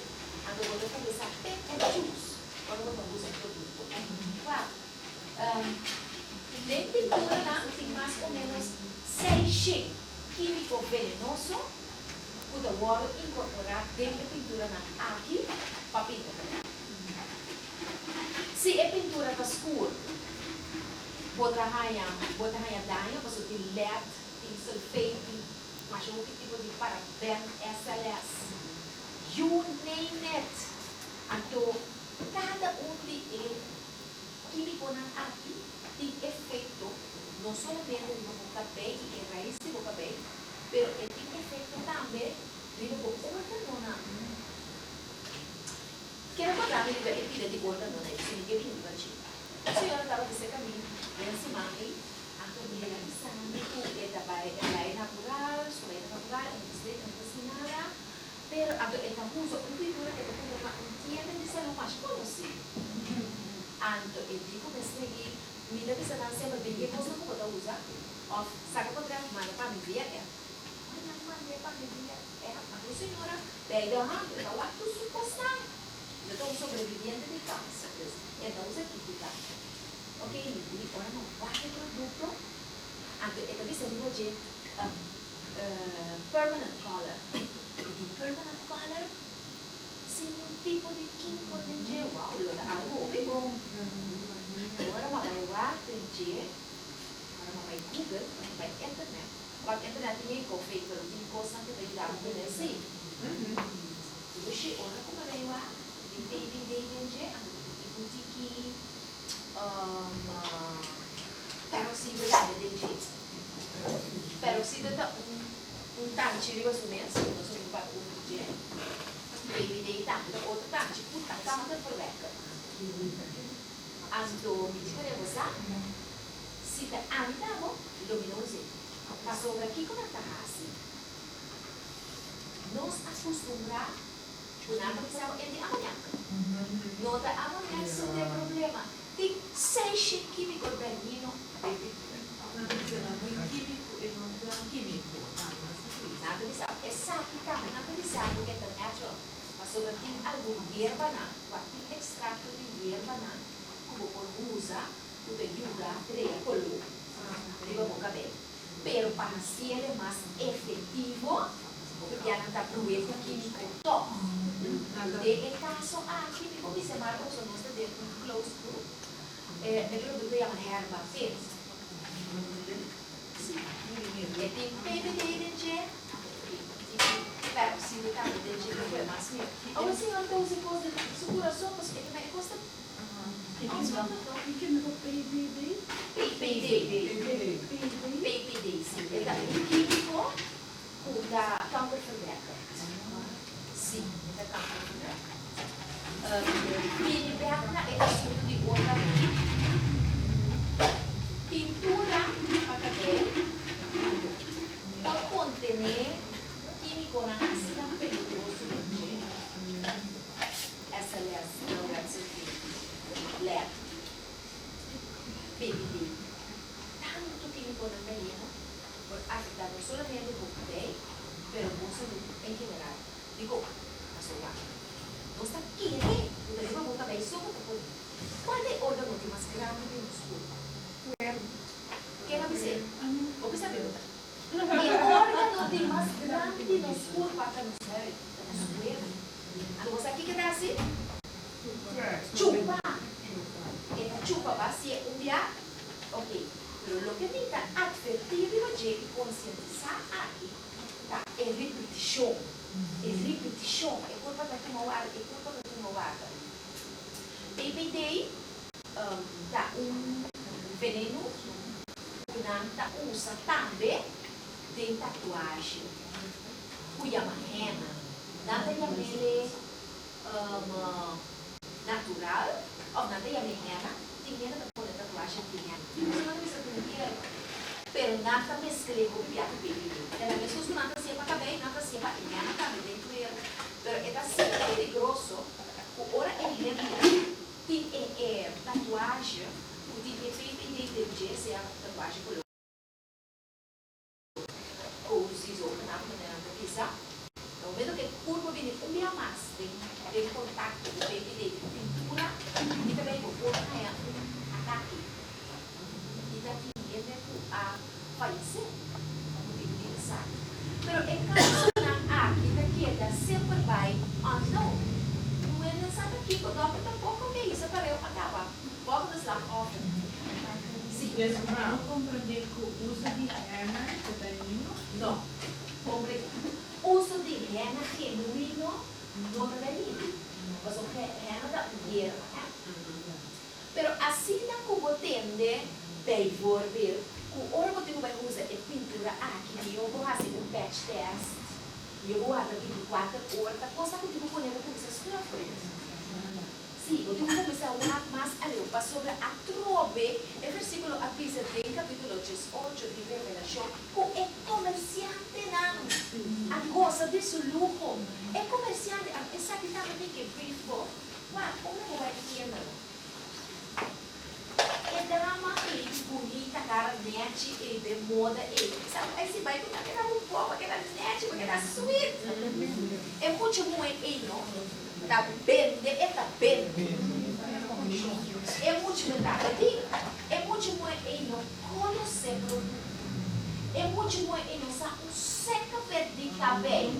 a do você começa a ter juice quando você usa o produto. Claro. De pintura lá tem mais ou menos 6 químico venenoso que o water incorporar dentro da pintura aqui para pintar. Se é pintura para escuro, botar raia danho, você tem LED, tem sulfate, mas um tipo de paraben, SLS. You name it. Então, cada de químico aqui tem efeito, não somente no cabelo e raiz do cabelo, mas tem efeito também no órgão. Quero falar de epida de órgão, se ninguém me diz. A senhora estava desse caminho, e assim, mãe, a comida é sangue, é natural, é natural, não precisa nada, pero esta uso un pintura que tiene de ser más conocido. Anto el tipo de seguir, mira que se dan siempre de qué cosa como lo usa, o saca por atrás, manda para mi vida, manda para mi vida, a tu señora, de ahí de abajo, de abajo, tu supostal. Yo tengo un sobreviviente de cáncer, entonces tú cuidas. Ok, ahora no, guarda el producto, anto esta vez se digo que permanent color. Permanent color, sin un tipo de químico de wow, lo da algo vivo. Ahora vamos a ver ahora vamos a Google, vamos a internet. Para internet tem feito de coisas que vai dar um benefício. Hoje, ora como é lá, de boutique, peroxida de jeito. Peroxida tá tanto de você mesmo, para o dia. Baby day tá, da outra tá, tipo, tá cama da forleca. Ando, me diga você, se tá anda, mo, luminoso. Passou aqui com a terraça. Nós acostumar, o nada que sabe é de amanhã. Não da amanhã só tem problema. Tem 6 químicos daninhos. Nada que sabe, é sabe também, nada que sabe que é natural. Mas sobre tem algum erva não, tem extrato de erva não, como por usa, o de yuga, treia, colo, digo com cabelo. Pero para ser mais efetivo, porque já não está provando químico top. De caso químico que se marca o nosso de um close group, de produto que chama Herba Pets. E tem PBD, Pepsi, que é mais meu. Agora sim, então você pode segurar só, porque também custa. PPD, sim. É da químico da Camper Verwerker. Sim, da Camper Verwerker. Pinberna é assunto de outra pintura para cabelo pode conter químico na ácida perigoso. Essa é a não é a LED. PPD. Tanto químico na pele, por afetar não solamente o cabelo, pero o em geral. Digo, a sua não está querendo, o cabelo não cabelo só para poder. Qual é o órgão que mais grande do músculo? Quem vai dizer? O que sabe? O órgão que mais grande do músculo para nos ver, nos ver. Então, aqui que dá assim? Chupa. Esta chupa vai ser dia, ok. Pero lo que me está advertido de conscientizar aqui, tá? É repetição. É repetição. É culpa da tua ar, é culpa da tua ar. PPD dá veneno que não usa também de tatuagem. Que chama henna. Nada chama ele natural, ou nada chama henna. Tem henna para pôr tatuagem de henna. Pero nada mescla com piato PPD. Ela mesmo que nada se para cabelo, nada se para henna também dentro dele. Pero é assim peligroso. O hora é henna. Tem tatuagem, o de PPD de ser a tatuagem colorida. Ou os isopor na maneira de pisar. Então, vendo que o corpo vem um mais, tem contato com o PPD de pintura e também com o corpo é ataque. E daqui ele a falecer, como tem que pensar. Pero é caso na aqui, daqui é sempre vai unknown. Não é necessário aqui, quando eu tampouco que isso para eu acabar. Pouco das lá off. Sim. Não compreender que o uso de henna é daninho? Não. Uso de henna genuíno não é daninho. Mas o henna da hierba. Pero assim como tende de volver, o órgão que vai usar é pintura aqui, eu vou fazer patch test. Eu vou abrir 24 horas, a coisa que eu vou poner com essas frente. Sim, eu tenho que começar a olhar mais ali, para sobre a trove, é versículo avisa em capítulo 18 de Revelação, que é comerciante não, a goza de seu luxo, é comerciante, essa que também que brifo, mas como vai entender? É drama, é bonita, cara, net, é de moda, sabe, esse vai ficar um pouco, aquela net, porque tá sweet, é muito muito, não? Tá bende, tá bende. É muito verdade. É muito muito no conhecer produto. É muito muito no sa um seca de cabelo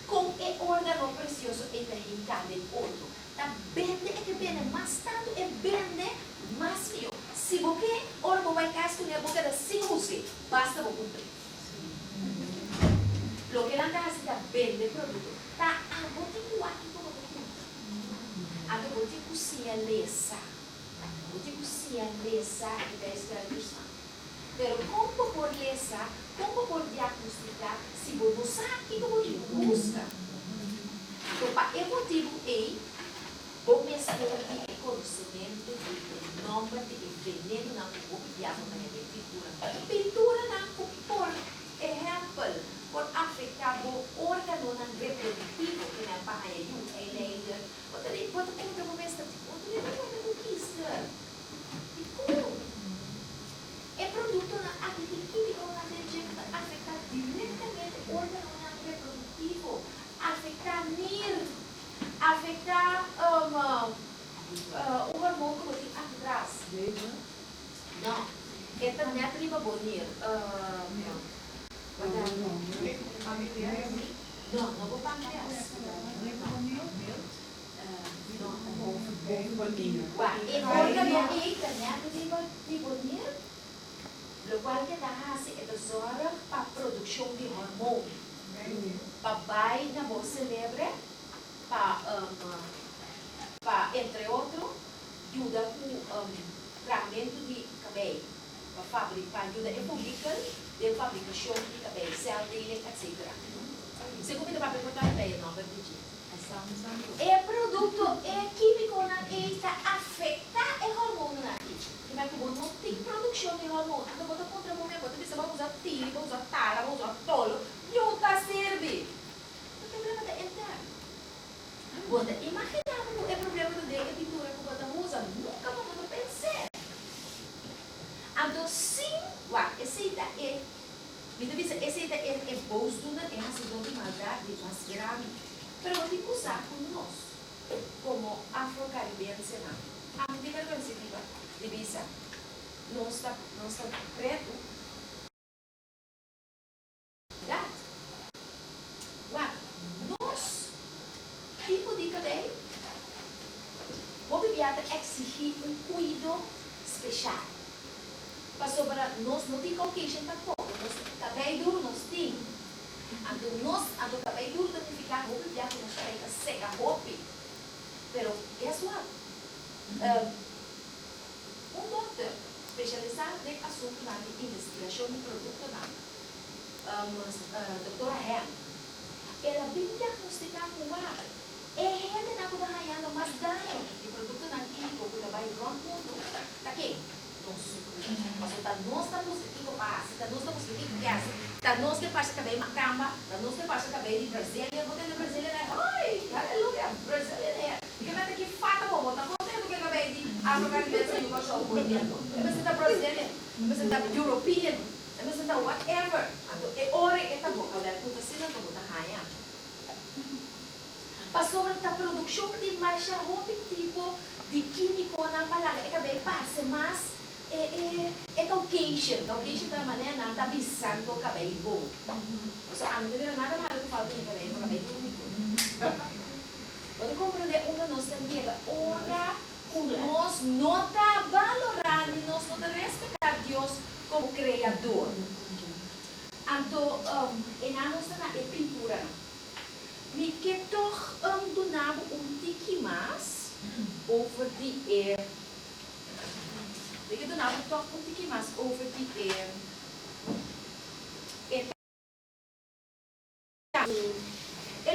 com o órgão precioso e da rincade outro. Tá bende é que bende mais tanto é bende mais fio. Se você órgão vai casco na boca da sinuse, basta você cumprir. Lo que la casa tá bende produto. Tá, vou ter que aqui como agora vou ter que cozinhar lesa. Vou ter que cozinhar lesa e 10 graus. Pero como por lesa, como por diagnosticar, se você não sabe, como você busca. Então, para esse motivo, vou misturar de conhecimento, de nome, de veneno na copiação da minha pintura. Pintura na por exemplo, por afetar o órgão reprodutivo, que na barra é o leider. Outra vez, pode contar uma vez, outra vez, não conquista. E como? É produto na agricultura, na afetar diretamente o órgão reprodutivo, afetar NIR, afetar o hormônio que você atrás. Não, é também a tribo bonir. Não, não vou pancreas. El órgano y también de bonir, lo cual que da hace é tesoura para produção de hormônio, para vai na voz cérebro, para entre outros, ajuda com tratamento de cabelo, para ajuda em publicar de fabricação de cabelo, cell dating, etc. Segundo para perguntar bem, não vai pedir. É produto, é químico que afeta o hormônio na gente. Mas como não tem produção de hormônio, então você contra o momento, você vai usar tiro, vai usar tala, vai usar tolo, não está serve. O problema é interno. Você imagina o problema da pintura que você usa, nunca vamos pensar. Então, sim, esse é posto, é a segunda maldade mais grave. Pero eu tenho que usar como nós, como afro-caribenhos, a divergência de visa, não está preto. Nós, tipo de cabelo, vou exigir cuidado especial. Para sobre nós não tem Caucasian tampoco, nós cabelo duro nós temos. Ando cabelo duro significa roupa de arte, nós seca roupa. Pero, guess what? Doutor especializado em assunto de investigação de produto, doutora Hem, ela vem diagnosticar com a gente na coisa ganhando mais dano de produto na químico, que vai igual tudo. Tá aqui? Mas nós estamos aqui com paz, nós estamos aqui com gás, nós que passa cabelo macamba, nós que passa cabelo de Brasília, vou ter de Brasília, oi, aleluia, Brasília, porque vai ter que fato bom, tá contendo que cabelo de afro-caribenho e o cachorro bonito, você tá Brasília, você tá European, você tá whatever, é hora que tá bom, olha, tudo assim não tá raia. Passou a produção de marcha roupa tipo de químico na palavra, é cabelo passa, mas é Caucasian da maneira não está visando o cabelo bom. So, não tem nada mais que falta de cabelo único. Quando compreender uma nossa amiga, ora, nós não está valorando, nós não está respeitar Deus como Criador. Então, na nossa pintura, me que toch donava tique mais over the air. Ik doe nou toch een tikje maar over die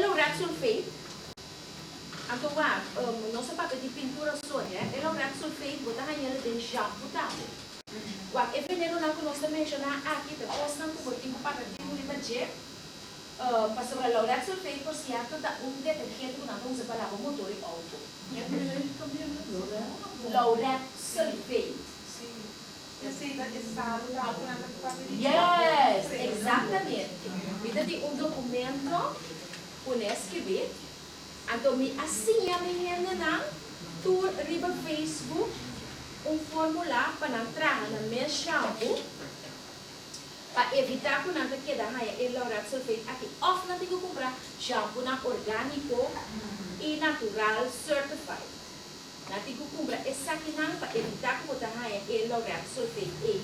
laureato sulfate. Então, nossa papel de pintura só, né? Laureato sulfate, botar aí ela de shampoo também. É veneno não que nós também mencionar aqui, depois não como tipo para tipo de tajer. Passou a laureato sulfate, por certo, dá detergente que não usa para lavar motor e auto. Laureato sulfate. Yes, exatamente. Então, tem documento por escrever. Então, assim, a minha menina, tu riba Facebook, formulário para entrar no meu shampoo, para evitar que não quede raia laureato sulfate aqui. Ou não tem que comprar shampoo orgânico e natural certified. Nanti ko kumpra exactamente para evitar que você tenha laureato sulfate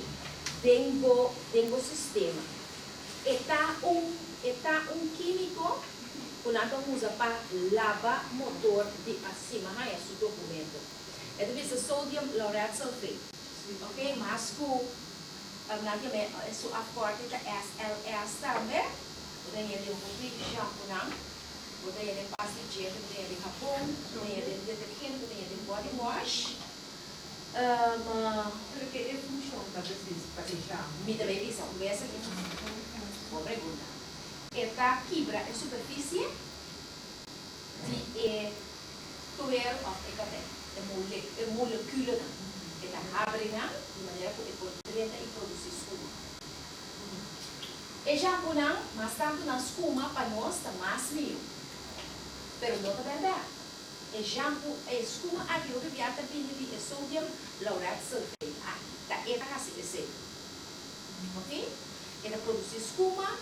dentro sistema. Está químico que nós usa para lavar motor de acima, é o documento. É do sodium laureato sulfate, ok? Mas com naturalmente, su aporte da SLS também. Você tem um shampoo, não? Você tem pasta de gel, você tem sabão, você tem detergente, você tem body wash. Porque é função da pesquisa para deixar. Me também disse, essa aqui. Boa pergunta. Esta quebra a superfície de tuer of EKB. É molecula. Esta abre de maneira que poderia produzir espuma. E shampoo não, mas tanto na espuma para nós está mais meio. Pero não está verdade. E shampoo, a espuma aqui, o que vier também de sódio laurate sulfate. Tá, esta assim é ser. Ok? Ela produz espuma,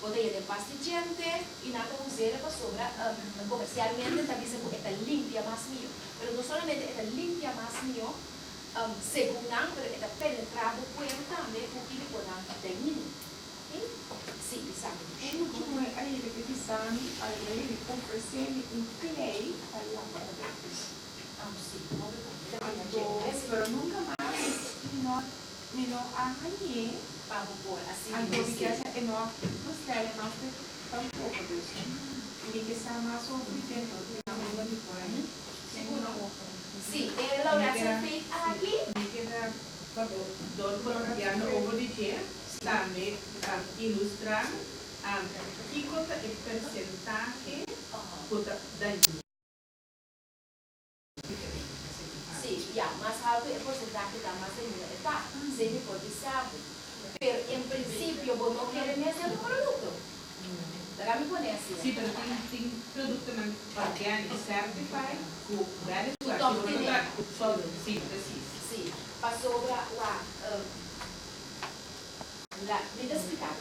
poderia ter pastigente e nada usar para sobra comercialmente também se esta limpia mais meio. Pero não somente esta limpia mais meio, segundo não, pero esta penetrado puede também o que ele pode ter. Sim, sabe? O último é a ele que disseram, a ele oferecendo clay para a lâmpada. Sim. Pero nunca mais não arranhei Para pôr assim. a publicação é não gostei mais de tampoco disso. E que está mais sofrendo, não vou me pôr. Segundo. Sim, ele laureate sulfate aqui. Don colombiano over the chair, também ilustrar que conta é percentagem da Sim, mas alto é porcentagem da massa de tá, sempre pode saber. Pero em princípio, você não quer mesmo o produto. Daí me conhece. Sim, pero tem produto na organic certified, com várias coisas. Sim, preciso. Sim, passou lá. Me dá explicar,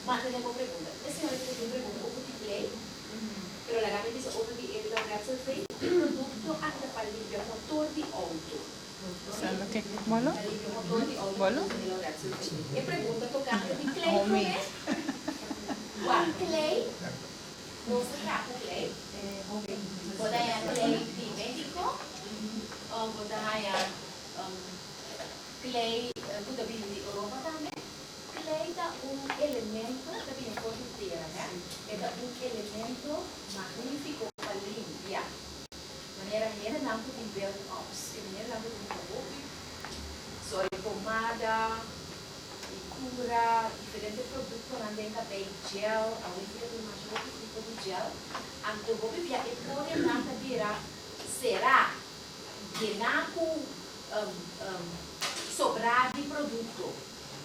mas tem uma pergunta. A senhora fez uma pergunta, o que play? Pero la gama dice, over the air laureate sulfate, producto anche para limpiar motor di auto. Bolo? Motor di auto. Bolo? E pergunta tocante di clay come? What clay? Non si tratta clay. Podaya clay di medico, o podaya clay tudo vindo de Europa também. Clay dá elemento, também é forte inteira, né? É elemento magnífico para limpar. Maneira rena não tem belt ups, que maneira não tem cabelo. Só é pomada, cura, diferentes produtos não tem cabelo gel, a única que mais outro tipo de gel. Anto vou ver é por nada virar será que naco sobrar de produto.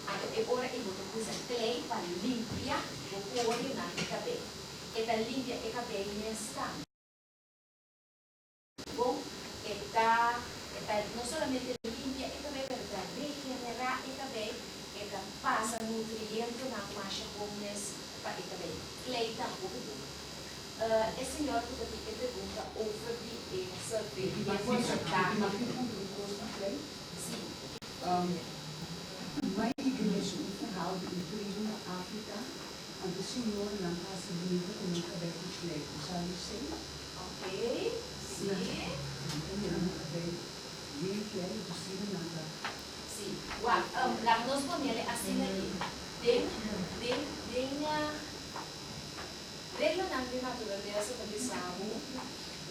E ora eu vou usar clay para limpar o couro na cabelo. E para limpar o cabelo nesta. Bom, não somente limpar o cabelo, mas para regenerar o cabelo, e passa nutriente na mancha comunes para o cabelo. Clay também. A senhora que você pergunta over the sulfate, e depois sim. May iglesia o verhaal de inclusive na África, ang senhor ng kasabihin ko ng kabeko clay. Sabi siya, Ok, sim. Sim. Lá nós ponemos assim aqui. Regla na natureza da missão.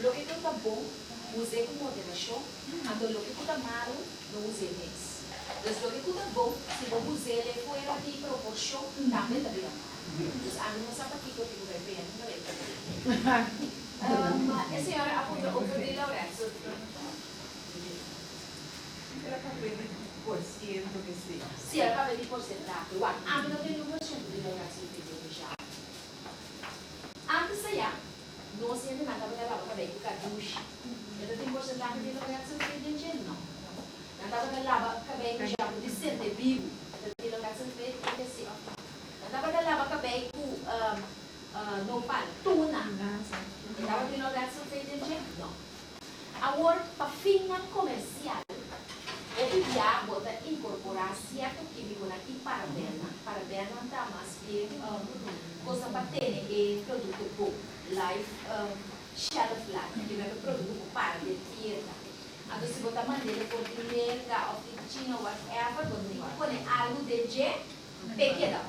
Lo que está bom, use com moderação. Ando lo que está malo, não use mais. Entonces, lo que está bom, se você usar ele fora de proporção, também está bem. Então, a minha sapatilha que vai bem, não é? A senhora apontou o de Lourenço. Era para ver por cento que sim. Sim, era para ver porcentagem. Ah, mas não tem 1% de Lourenço que eu já. Antes de nós ainda não estava lá para ver o cartucho. Então, tem porcentagem de Lourenço que eu não. Nantapa kalaba kabay ko siya ko disente vivo. Dilo ka sa pet ko kasi. Nantapa kalaba kabay ko no pan tuna. Nantapa dilo ka sa pet din no. Agora para fim comercial. Ele já bota incorporar certo químico na parabena tá mais bem coisa para ter e produto bom life shelf life que é produto para de tierra. Então, se botar maneira por primeira, oficina, whatever, você tem que pôr algo de pequeno.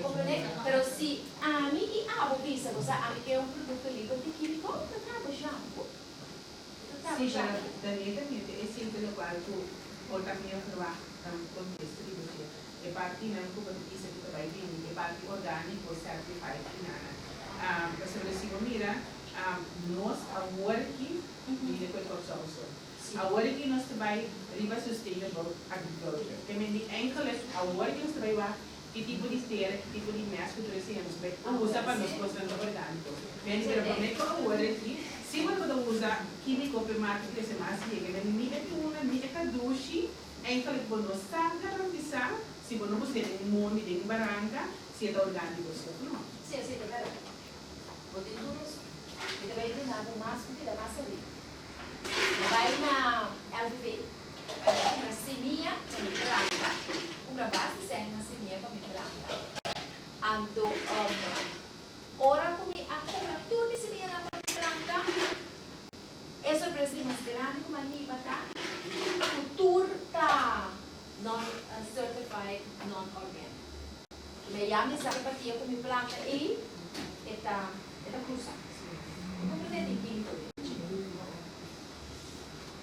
Compreende? Pero se a mim e a visa, você a mim quer produto livre de químico, eu trago shampoo. Sì, da niente, e sempre lo guardo, poi cammino a un contesto di così, e parti in un po' di chissà che vai bene, e parti organico, certified finana. Questo lo si mira, nós, a working, di quel corso. A working nós vai riba sustainable agriculture. Che quindi enkele a working nós vai lá, che tipo di stere, che tipo di mess que trouxemos, usa para nós construir orgânico. Quindi per me con a working se você usa químico para marcar que se mais chega, ele me é uma, me é caduci, então ele pode estar garantizado, se você não tem um monte de barranca, se é orgânico, não. Sim, tá vendo? Vou ter tudo isso. E também tem nada mais que dá massa ali. Vai na LV, vai na seminha, uma base sem na seminha para me plantar. Ando, ora come a tudo se viene a é surpresa mais grande como a nível da cultura non-certified, non-organic. Me chama essa simpatia com minha planta e está cruzada. Como é que químico?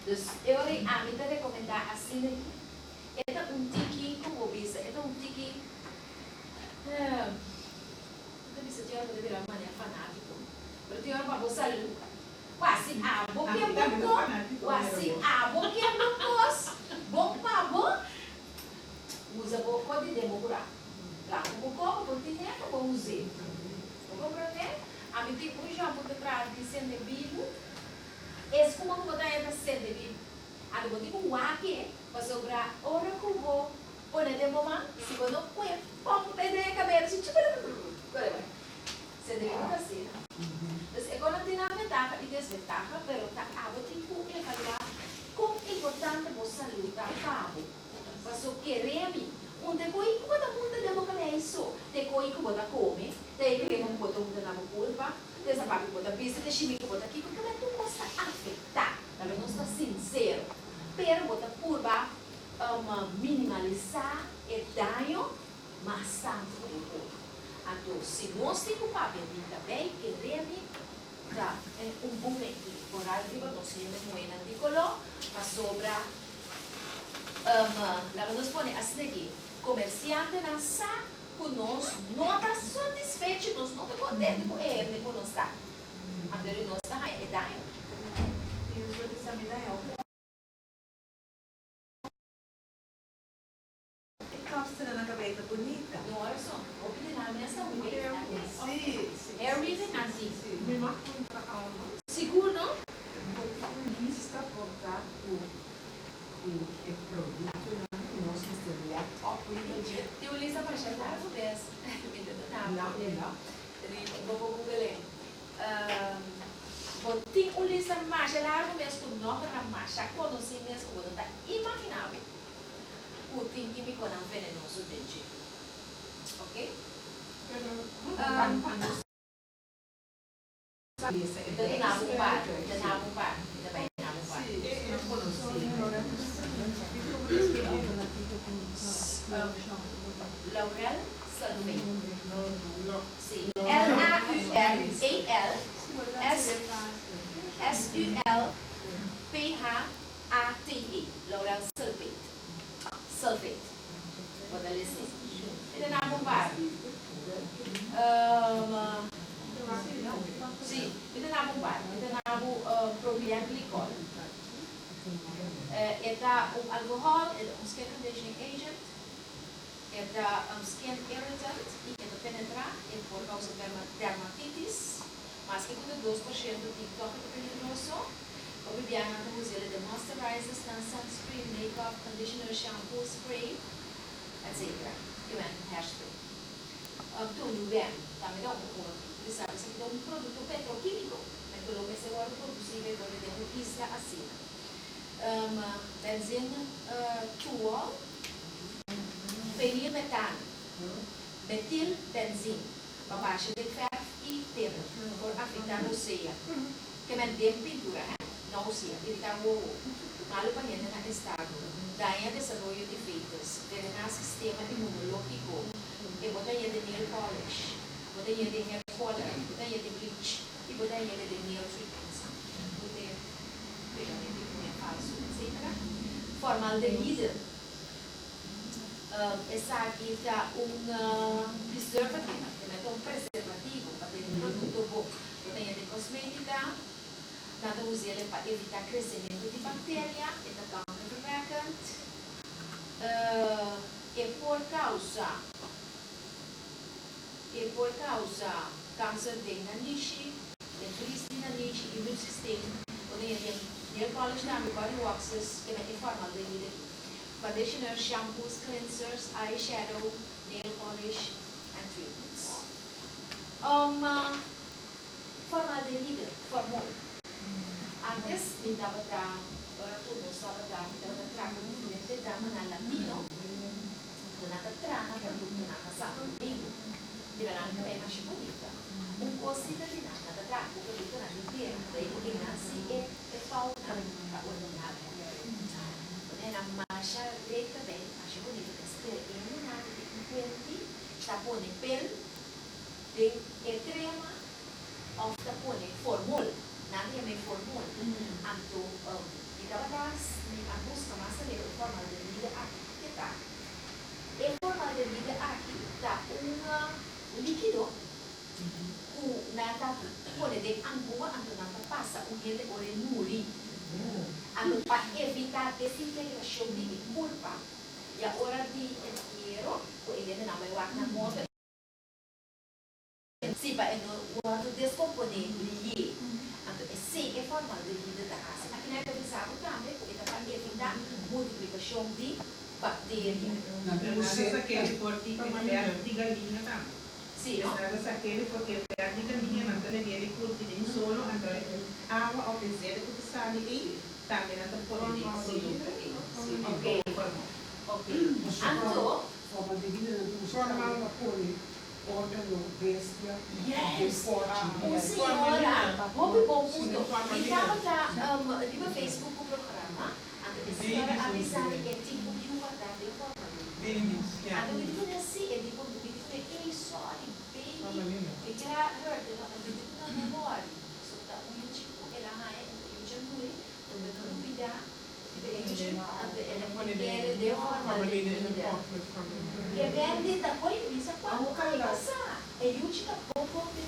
Então, eu vou recomendar assim aqui. É tiki como obisa, é tiki. Não sei se eu vou virar maneira fanático, mas eu vou sair. Quase a boca é bom, quase a boca é bom, bom, usa boca de demorar. Lá, o boca, por ter tempo, vou usar. Compreende? A mim tem um jogo de prato de ser devido, esse como eu vou dar é ser devido. A do tipo o aqui, para sobrar hora que eu vou, pôr de momento, se eu não põe, pão, perder a cabeça, tipo, ser devido assim. Então, agora tem a vantagem e desvantagem, mas a água tem que avaliar como é importante você lutar com a água. Mas o que é onde coi que botar muita de boca isso, de coi que botar come, de que não botar muita na culpa, de essa parte que botar pista, de chimico botar aqui, porque não tu possa afetar, talvez não está sincero, pero botar curva, minimalizar o dano, mas tanto o corpo. Então, se nós temos um papel também, que dá um bom equilíbrio. Por arriba, nós temos um artículo, mas sobra, nós põe assim aqui, comerciante lança, que nós não está satisfeito, nós não estamos contentes com ele, com nós está. Então, nós está aí, é daí. E os outros também é na cabeça bonita. Não é só, o que na minha saúde. Sim. É reason assim. Me marcou para a Seguro, não? Lista voltar o produto na nossa história. Eu li essa parte lá no dessa. Não. Vou Google. Tem um lista mais largo mesmo, não para mais. Quando se mesmo, quando está imaginável. O tem químico não venenoso dentro. Ok? Laurel sulfate. Sim. L-A-U-R-A-S-U-L-P-H-A-T-E. Laurel sulfate. Sulfate. Vou dar licença. Ele não é bombado. Sim, ele não é bombado. Ele não é propileno glicol. Eta alcohol, skin conditioning agent, eta skin irritant e eta penetrar por causa de dermatitis, mas que quando 2% do TikTok é peligroso, o Bibiana usa ele de moisturizers, sunscreen, makeup, conditioner, shampoo, spray, etc. Que é hairspray. Tudo bem, também dá você sabe, isso aqui é um produto petroquímico, mas pelo que você pode produzir, ele pode ter uma isca assim. Benzene, tuol, fenilmetano, metilbenzine, babasha de ferro e terra, por afetar o ceia. Que é de pintura, não se irritamos malo pa niya na estado dahil desarrollo de feitas dahil na sistema imunológico e botar niya de nail polish botar niya de hair color botar niya de bleach e botar niya de nail treatments botar pegamento com é falso etc formaldehyde essa aqui tá preservativo também um preservativo para ter um produto bom botar niya de cosmética nada usa ele para evitar crescimento de bactéria, é counterproductive, e por causa câncer de nariz, de crise de nariz, immune system, onde ele nail polish também body waxes, que é formaldehyde, conditioner, shampoos, cleansers, eyeshadow, nail polish, and treatments. Formaldehyde, formol. Antes dava para tudo estava dava para movimento dava na latino na trama para tudo na casa comigo dirá que é mais bonita cosita de nada da trama porque tudo na inteira daí o que nasce é falta para ordenar na marcha direita bem mais bonita que se é nada de quente está pondo pele de crema ou está pondo formol nanti may formol anto itabatas ni ambos kamasa ni formaldehyde aqui kita formaldehyde aqui tá líquido nata pone de angua anto nata passa ele ore nuri anto para evitar desintegração de pulpa e a hora de entierro o ele não vai na moda se para quando descomponer sim, é formaldehyde da casa. Aqui na televisão também, porque está para evitar multiplicação de bactérias. Você aquele porque perto de galinha também. Sim, não? Você aquele porque perto de galinha, não tem ninguém curte nem solo, então água ao deserto que sai e também não pode nem Ok. Ok. Anto, formaldehyde normal na poli, órgano, bestia, yes. forte. Senhora, muito bom ponto. Estava no Facebook o programa, a senhora avisava que tipo de uma tarde eu formaldehyde. A do que tu assim, é tipo do que tu é isso, baby. E que era hurt, do que tu não memória. Só tá tipo, ela é eu já não é, quando eu não cuidar, ela deu formaldehyde. E vende da coisa quando vai passar. E eu te dá pouco de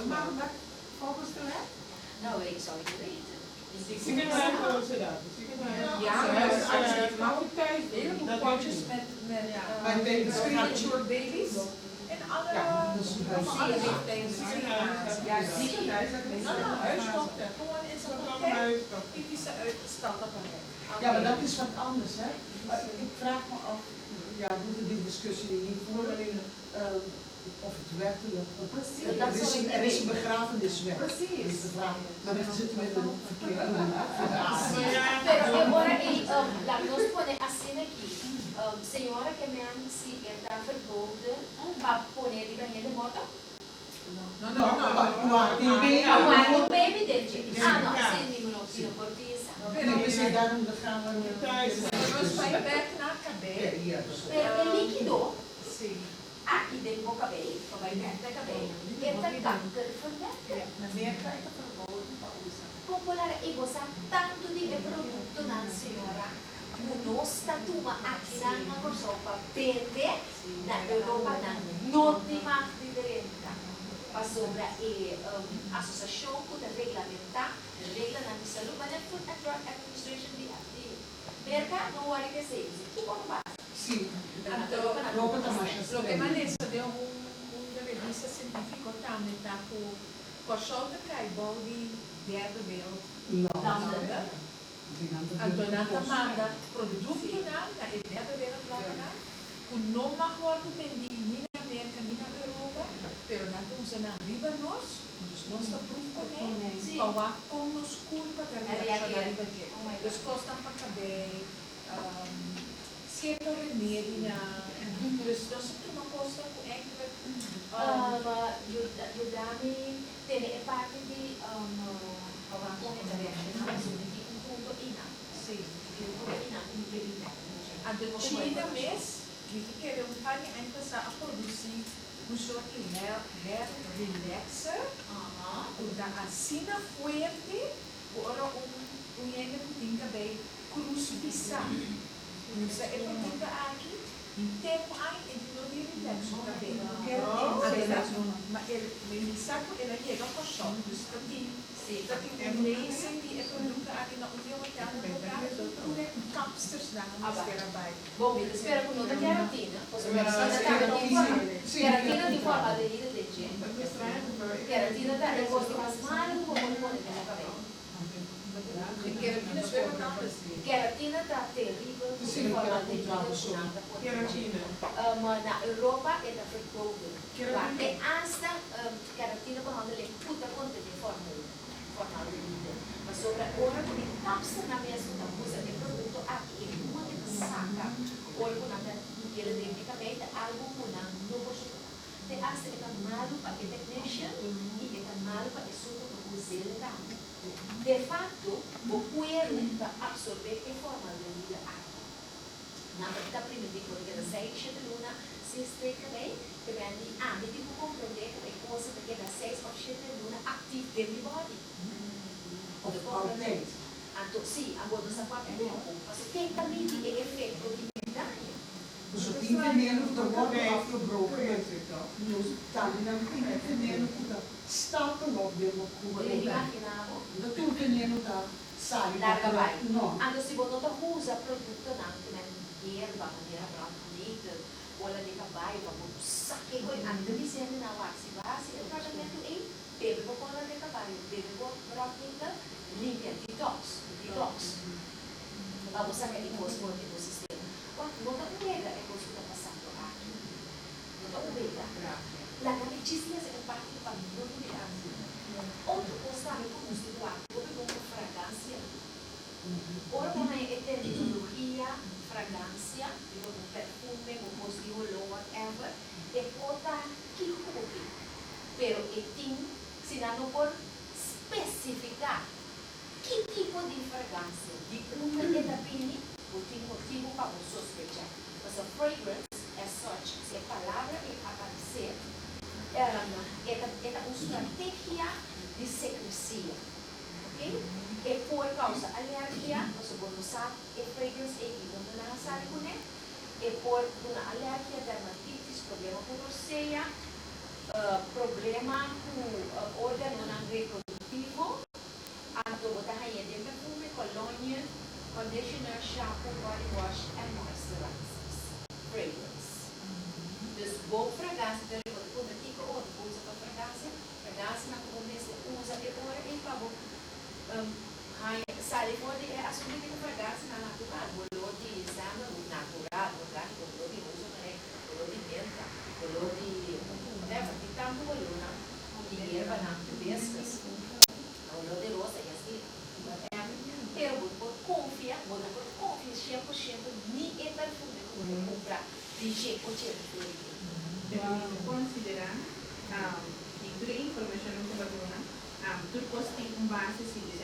Mas focus to that? não, é só direito. Potjes met premature baby's en andere huisdochter. Gewoon in zijn pakket. Typische standaardpakket. Ja, maar dat is wat anders, hè? Ik vraag me af, ja, we moeten die discussie niet voeren, of het werkelijk er is een begrafeniswet. Precies. Is de vraag. Maar we zitten met een verkeerde Pero agora, nós podemos assim aqui, senhora que me se está vergonha para pôr de banheiro de moto? O baby dele. Ah, não, sim, não portisa. Você dá um begrafenis. Dus bij werk na cabelo. Pero é líquido. Sim. Aqui dentro do cabelo, vai dentro do cabelo. Entra câncer de fornecimento. Na werk krijg je verboden para usar. Popular e gostar tanto de produto na senhora. Nós tatuamos aqui na Corsopa, vende na Europa não tem mais diferente. Passou para a associação que regulamentar, regula na saúde, mas a Food and Drug Administration de mercado não vai ser isso. Que como faz? Sim. Lo que maneja deu revista científica também está com Corsopa Caibol de derde wereld. Antonata manda produto na derde wereld lá, o não mag worden vendido nem na América nem na Europa, pero na usa na riba nós está pronto né, para com nos culpa que a reação da riba dus costam para caber certo remédio na dus nós uma costa com enkele Yudami, tem parte de un international, un punto ina. Sim. Un punto ina, un perito. A de China mesmo, que querem um pai a começar a produzir um soort de relaxer, da assina fuerte, ora gente que tem bem crucificar. Você é produto aqui, tempo aí, ele não tem relaxo também. Mas ele sabe que ele chega com choque, dus dat die lezen die é produto aqui na União Europeia, tudo kapsters daar erbij. Bom, me espera com nota queratina. Sì, Queratina di forma di legge. Queratina da depois de rasmar o hormônio da cabelo. Queratina is weer wat anders. Queratina está terrível de forma de Queratina. Mas na Europa é da verboden. É hasta queratina para onde ele puta conta de fórmula de vida. Mas sobre a hora que ele capsa na mesma da usa de produto aqui, ele não tem que sacar. Olha com nada, ele definitivamente algo com nada no bolso. Te hasta é malo para que technician e é malo para que suco para usar. De facto, o cuero para absorver a forma de vida aqui. Na verdade, primeiro, quando ele sai de luna, se explica bem, que vem me digo compreender que a coisa que da 6 ou 7 luna active every body. Pode compreender? Então, sim, agora nós estamos tempo, mas tem também o efeito de idade. Dus op die veneno te worden afgebroken met nieuws. Dan tem veneno que stapel op de Pode imaginar, dat toen veneno daar sai. larga vai. No. Quando si vuole usa produto anche nel erba, maniera brancolita, o la di cavallo, ma sacche poi anche mi sente na waxi base, il trattamento è beve con la di cavallo, beve con brancolita, limpia, detox. Vamos a che cos por tipo sistema. Quando non da umega è così da passato aqui. Non da umega. La camicizia è parte del bambino di anni. Outro constante como situar, como fragrância. Ora como é terminologia, fragrância, como perfume, como positivo, whatever, é botar que hobby. Pero é tem, se não por especificar que tipo de fragrância, de uma etapini, o motivo para sospechar. Mas a fragrance, as such, se a palavra é aparecer, é uma estratégia de secrecia, ok? E por causa alergia, você pode usar a fragrance e quando não sabe com ele, e por uma alergia, dermatitis, problema com roceia, problema com órgão não reprodutivo, então botar aí de perfume, colônia, conditioner, shampoo, body wash, and moisturizers. Fragrance. Dus boa fragrância, quando eu digo outro, usa para fragrância na comunidade usa e ora em favor. Sai fora de assumir que a fragrância na natural, color de samba, natural, orgânico, color de uso, color de menta, color de whatever, de tanto color, de erva, de vescas, color de rosa e assim. Pero vou confiar 100% ni é perfume que vou comprar de jeito Deve considerar a informação que vai dar, tudo tem base se diz,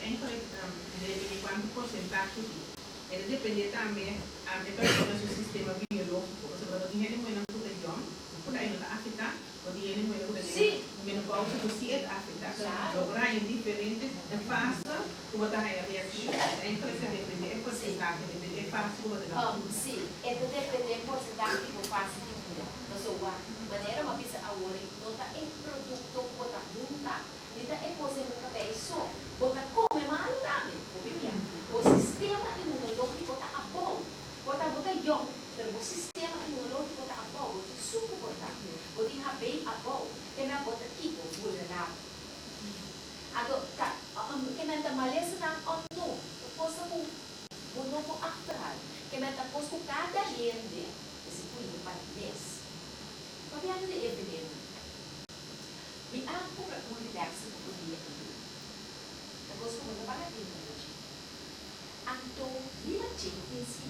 de quanto porcentagem ele depende também de pessoas do sistema biológico, ou seja, o dinheiro não é tudo de jom, por aí não afeta, o dinheiro não é tudo de menopausa, o se é afeta, agora é diferente, é fácil, como está aí a reação, a empresa depende, é porcentagem, é fácil, como está. Sim, é depende porcentagem que eu faço de cura. Mas a maneira uma vez a hora não está em produto, bota junta, então é coisa que nunca vem só, bota come mal também, o sistema imunológico está a bom, bota young, mas o sistema imunológico está a bom, o super importante, o de bem a bom, que não bota tipo vulnerável. Agora, que não está maleza não, não, posso o novo astral, que me está posto cada gente, esse punho para mês. Pabiano de evidente. Me amo para um relaxo no dia. Eu gosto muito para a vida hoje. Então, dia de si,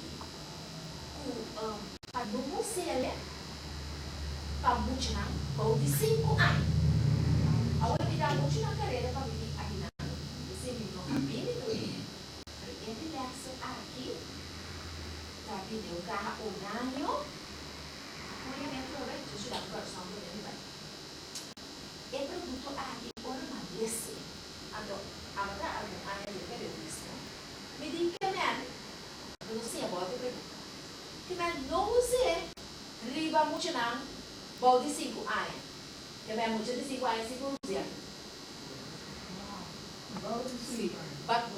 para não você para buchar, para de 5 anos. A hora que dá buchar na carreira para viver aqui na, esse pediu carro o ganho, obviamente não vai te ajudar a produção do bem. É produto aqui ornamento. Então, agora a área de periodismo me diz que eu não sei a volta de que não use riba muito não, vou de 5 anos. Que muito de 5 anos, 5 dias.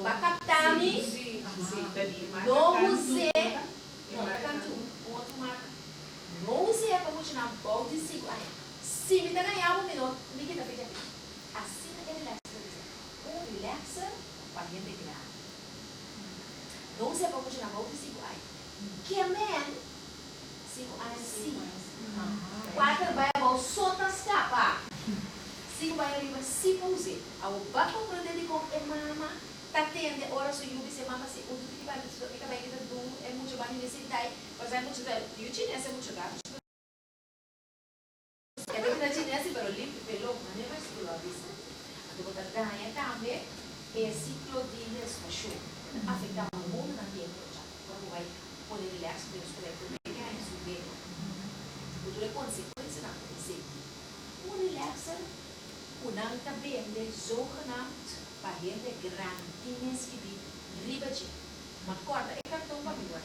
Ba captami, não use, não canto, outro marca. Não use para muito não, vou de 5 anos. Se me dá ganhar minuto, me quita feita. Assim é relaxer. Relaxer para gente grande. Não use para muito não, vou de 5 anos. Que man 5 anos sim. 4 vai ao sotas capa. 5 vai ali mas se pose. Ao bato para dele com a mama. Tá tendo hora so yubi se mama se o do que vai fica bem do é muito bem nesse dai. Por exemplo, eu tinha essa muito gato. É verdade nesse pero limpo pelo mané mais pelo avisa. A do botar ganha também é ciclo de menstruação. Afeta o mundo na tempo já. Quando vai poder relax para os colegas ganha subir. Outra consequência na coisa. O relaxer unang tabende zogenaamd para gente grandinhas que vi riba de uma corda é cartão para mim agora.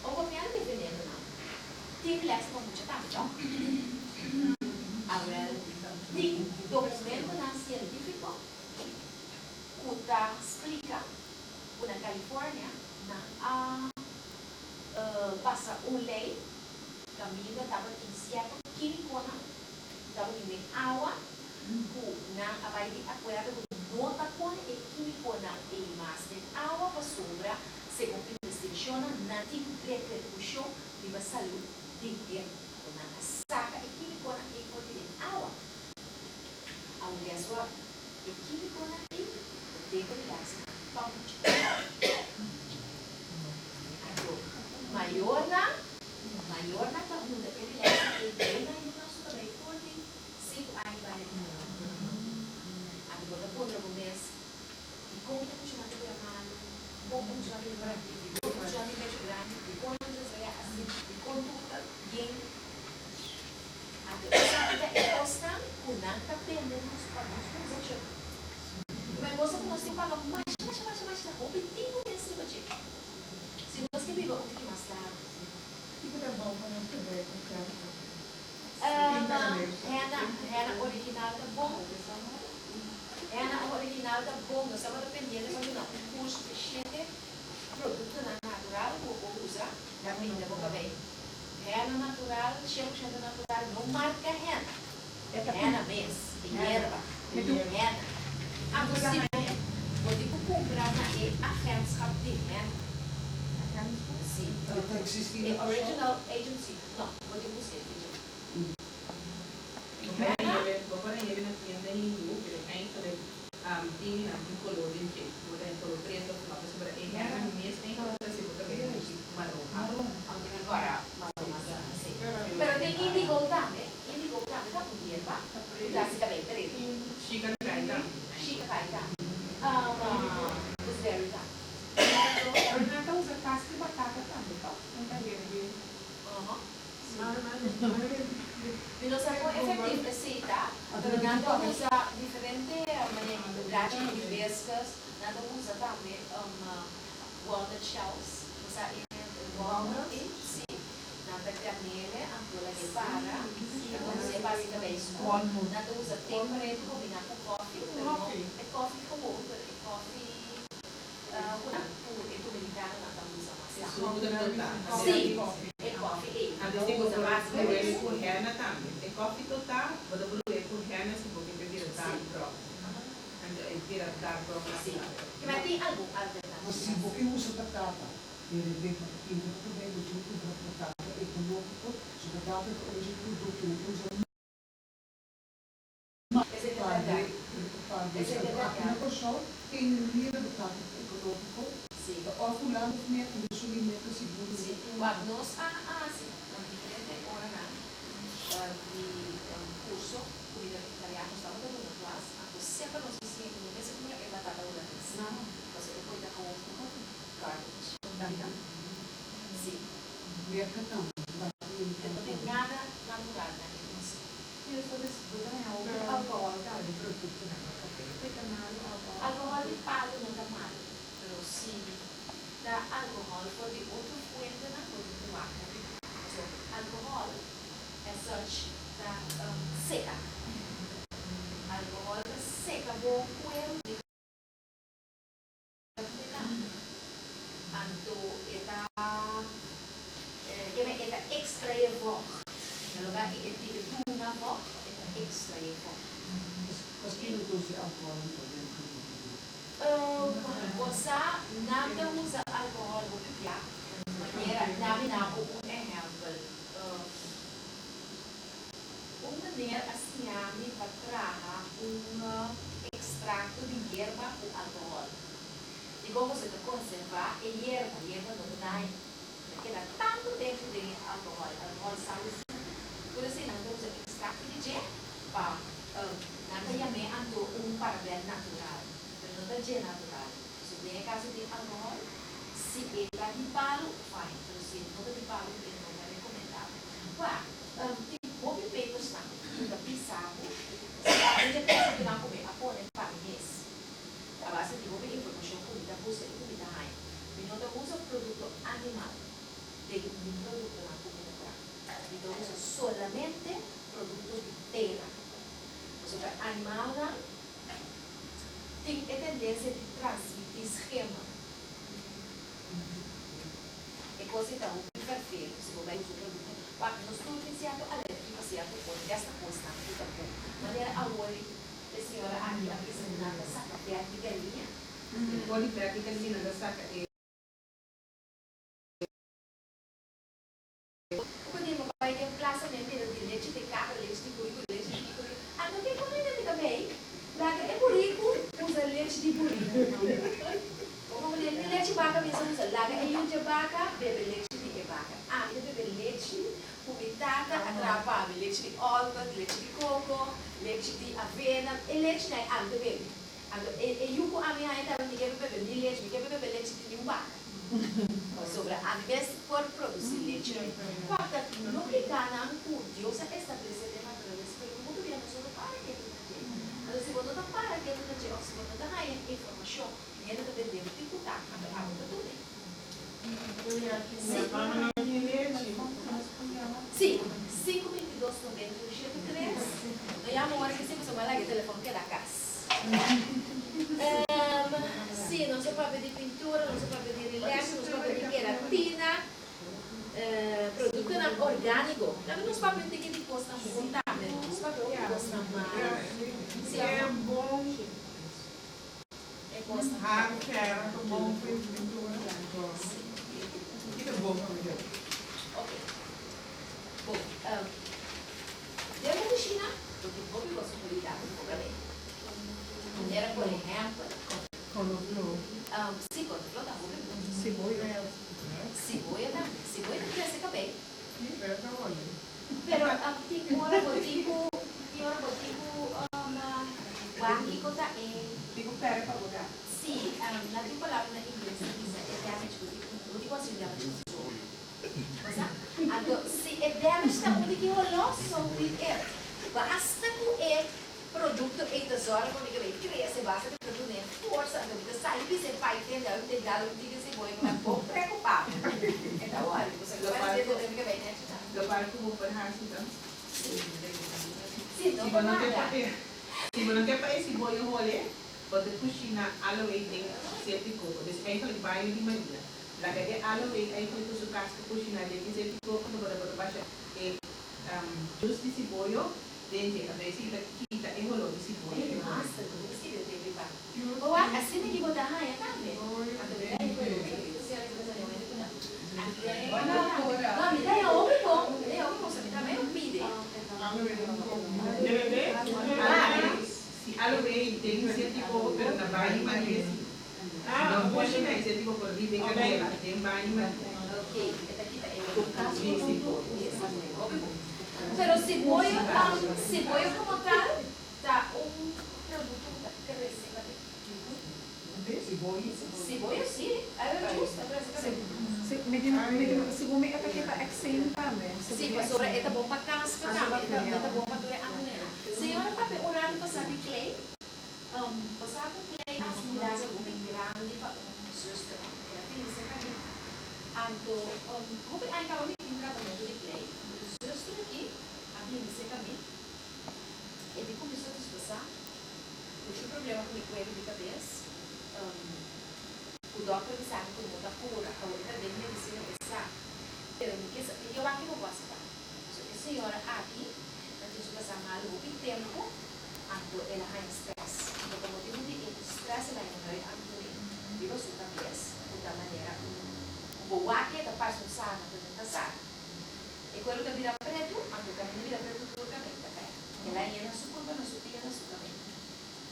Ou como é defendendo não. Tem relax não muito tá, não? Agora, tem documento na científico que explica que na Califórnia na passa lei caminho estava em certo químico na estava em água na abai de acuerdo com nota com e químico na e mais de água para sobra segundo investigação na tem repercussão de saúde de tempo na saca e químico na e com água a mulher sua e químico na e tempo de gás maior na pergunta que ele é bem na nosso também por 5 anos vai agora contra o mês e como que chama de trabalho como chama de prática como chama de grande e como você é assim e conduta bem agora é constante com nada pendendo os padrões como você mas você que nós temos que falar mais na roupa e tem um desse tipo se nós que viver um pouquinho mais tarde Rena original da bom. Rena original da bom. Nós estamos dependendo de um curso de produto natural ou usar da vida boca bem. Rena natural, 100% natural, não marca rena. Rena mesmo, erva, rena. A você pode comprar na agência de rena. Sim. Original agency. Não, vou te buscar. Agora ele na tienda hindu, pero aí sobre tingin natin colorin check, buta yung color preto, tapos sobre eh yan ang mes may color kasi buta kayo marong. Ang agora marong. Pero hindi gold dami ka punya ba? Dasi ka bem preto. Chica kaita. Was very done. Renata usa casca de batata também, tá? Não tá vendo? Minusar ko effective receita, pero nando usa diferente braços de pescas, nando usa também walnut shells, usa walnut, sim, nando granele, ampula de para, então basicamente nando usa temperature combinado com coffee, é coffee comum, é coffee itu dominicano nando usa mais. Sim, é coffee. Antes de você mais ele com rena também. É coffee total, quando você é com rena se você pedir dark brown. Então é tira dark brown assim. Mas tem algo alternativo. Mas se você usa batata, ele vem para aqui, muito bem, o tipo de batata econômico, se a batata hoje é produto, usa tem lira batata econômico, ou fulano met insuline seguro. Sim, nós sim, diferente hora de curso universitário, estava dando uma classe, sempre nós ensinamos no mesmo como é batata da não, você depois da com garbage. Sim. Merca não. Não tem nada natural na indústria. Alcohol de palo não está mal. Pero se dá alcohol for de outra fuente na produto vaca. So, alcohol as such está seca. Alcohol está seca, bom cuero de anto eta eta extrair vocht. No lugar que ele uma vocht, eta extrair vocht. Mas quem não usa álcool não pode Você não usa alcohol no piá. Maneira, não exemplo. Uma maneira assim, me para extrato de hierba com alcohol. E como você conservar a hierba não dá, queda tanto tempo de alcohol sabe. Por isso, não usa extrato de hierba para não chamar paraben natural. Não é natural. Se tem caso de alcohol, se está de palo, fine. Mas se não está de palo, não é recomendável. Tem pouco peito está pisado. Se a gente pensa que não comer, a pôr para mês. A base de uma informação comida, você comida aí. E não usa produto animal. Tem produto na comida. Então usa solamente produtos de terra. Ou seja, animal não tem a tendência de transmitir esquema. É coisa então, o perfeito, se você vai usar o produto, para nós tudo iniciado alérgico, certo? Quando esta coisa não fica bom. Maneira a olho, a senhora aqui, a pessoa saca perto de galinha. Olho perto de galinha, da saca. Podemos vai ter emplaçamento de leite de cabra, leite de burico, leite de pico. Ah, não tem como ainda também. Laga é burico, usa leite de burico. Como leite de vaca mesmo usa. Laga é leite de vaca, bebe leite de vaca. Ah, bebe leite, vomitada, atrapalha, leite de alga, leite de coco, leite de avena, e leite não é algo bebe. E eu com a minha ainda não quero beber nem leite, quero beber leite de nenhuma vaca. Sobre a vez por produzir leite. Quarta, não ficar na Deus estabelecer de natureza, porque como tu vemos, não para que tu tem. Mas se você não para que tu tem, se você não tem informação, ninguém não deve dificultar a tudo. Sim, 522-90-83. Não é uma hora que você vai lá e o telefone que é da casa. Sim, não se pode pedir pintura, não se pode pedir relaxo, não se pode pedir queratina, produto orgânico. Não se pode pedir que custa contábil, não se pode pedir que custa mais. É bom. É custa Raro que era bom para pintura. Que é bom para mim. Ok. Bom, devo China, porque vou pegar a possibilidade de comprar bem. Era, por exemplo, sim, quando eu estava Cebolla cresce também. Pero tipo guarnico tá Digo, pera para lugar. sim, na tua palavra na inglês diz damage, eu digo assim, damage. Então, se é damage tá onde que rolou, só o basta com produto e tesouro quando ele cresce, basta de produto nem força, então sai de ser pai entendeu, entendeu, eu digo assim, vou pouco preocupado. Então, olha, você vai fazer tudo que vem, né? Da parte que eu vou para então. Sim, não tem nada. Se você não quer para esse boi eu rolê, pode cozinhar aloe tem certo coco. Depois vai banho de Maria. Lá que aloe aí quando você casca cozinhar ele tem certo coco no bora baixa juice de cebola dentro a vez que kita e rolou de cebola. Nossa, não precisa ter preparo. Ou assim que botar raia também. Não, me dá ovo bom, você me dá meio pide. Se aloe tem certo coco pero na banho de Maria. Não cozinha esse tipo por ali tem canela, tem banho de Maria. Ok, esta aqui pero cebolla como tal, tá produto que receba de cebolla sim, é justo, Me Según ata kita exam kami. Sim, pastora, esta bomba casca, esta bomba dura a maneira. Senhora, papi, orando para saber clay. Pasado clay, as mulheres bem grande para justo. Ela tem isso aqui. Anto, como ai acaba de tratamento de clay, justo aqui, aqui nesse caminho. Ele começou a descansar. Eu tinha problema com o coelho de cabeça. O doutor me sabe como da cura, a outra dele medicina pensar. Eu aqui não gosto. A senhora aqui, antes de passar mal o tempo, ela tem stress. Então, como motivo de stress, ela não é viva sua cabeça, da maneira o aqui da parte do sana, apresentação. E quando ela vira preto, o caminho vira preto todo o caminho, tá? Ela é na sua curva, na sua pia, na sua caminho.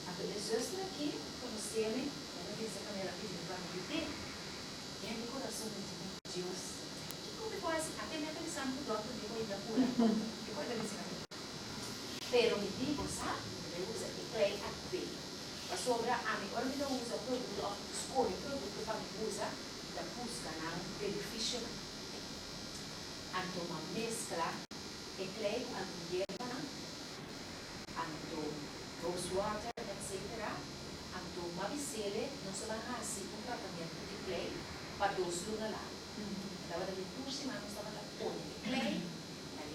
Então, Jesus aqui, quando você ela diz a câmera pedindo para me viver, e aí no coração de Deus, como quase, até minha atenção do doutor de coisa pura, de coisa de pero me digo, sabe? Eu uso aqui, clay aqui. A sobra, a mim, agora me não usa o produto, escolhe o produto para me usar, da busca, não, benefício. Então, uma mescla, e clay, a hierba, rose water, etc. Então, uma visele, não se vai assim, um tratamento de clay, para 2 lunas lá. Estava da 2 semanas, estava da pôr de clay,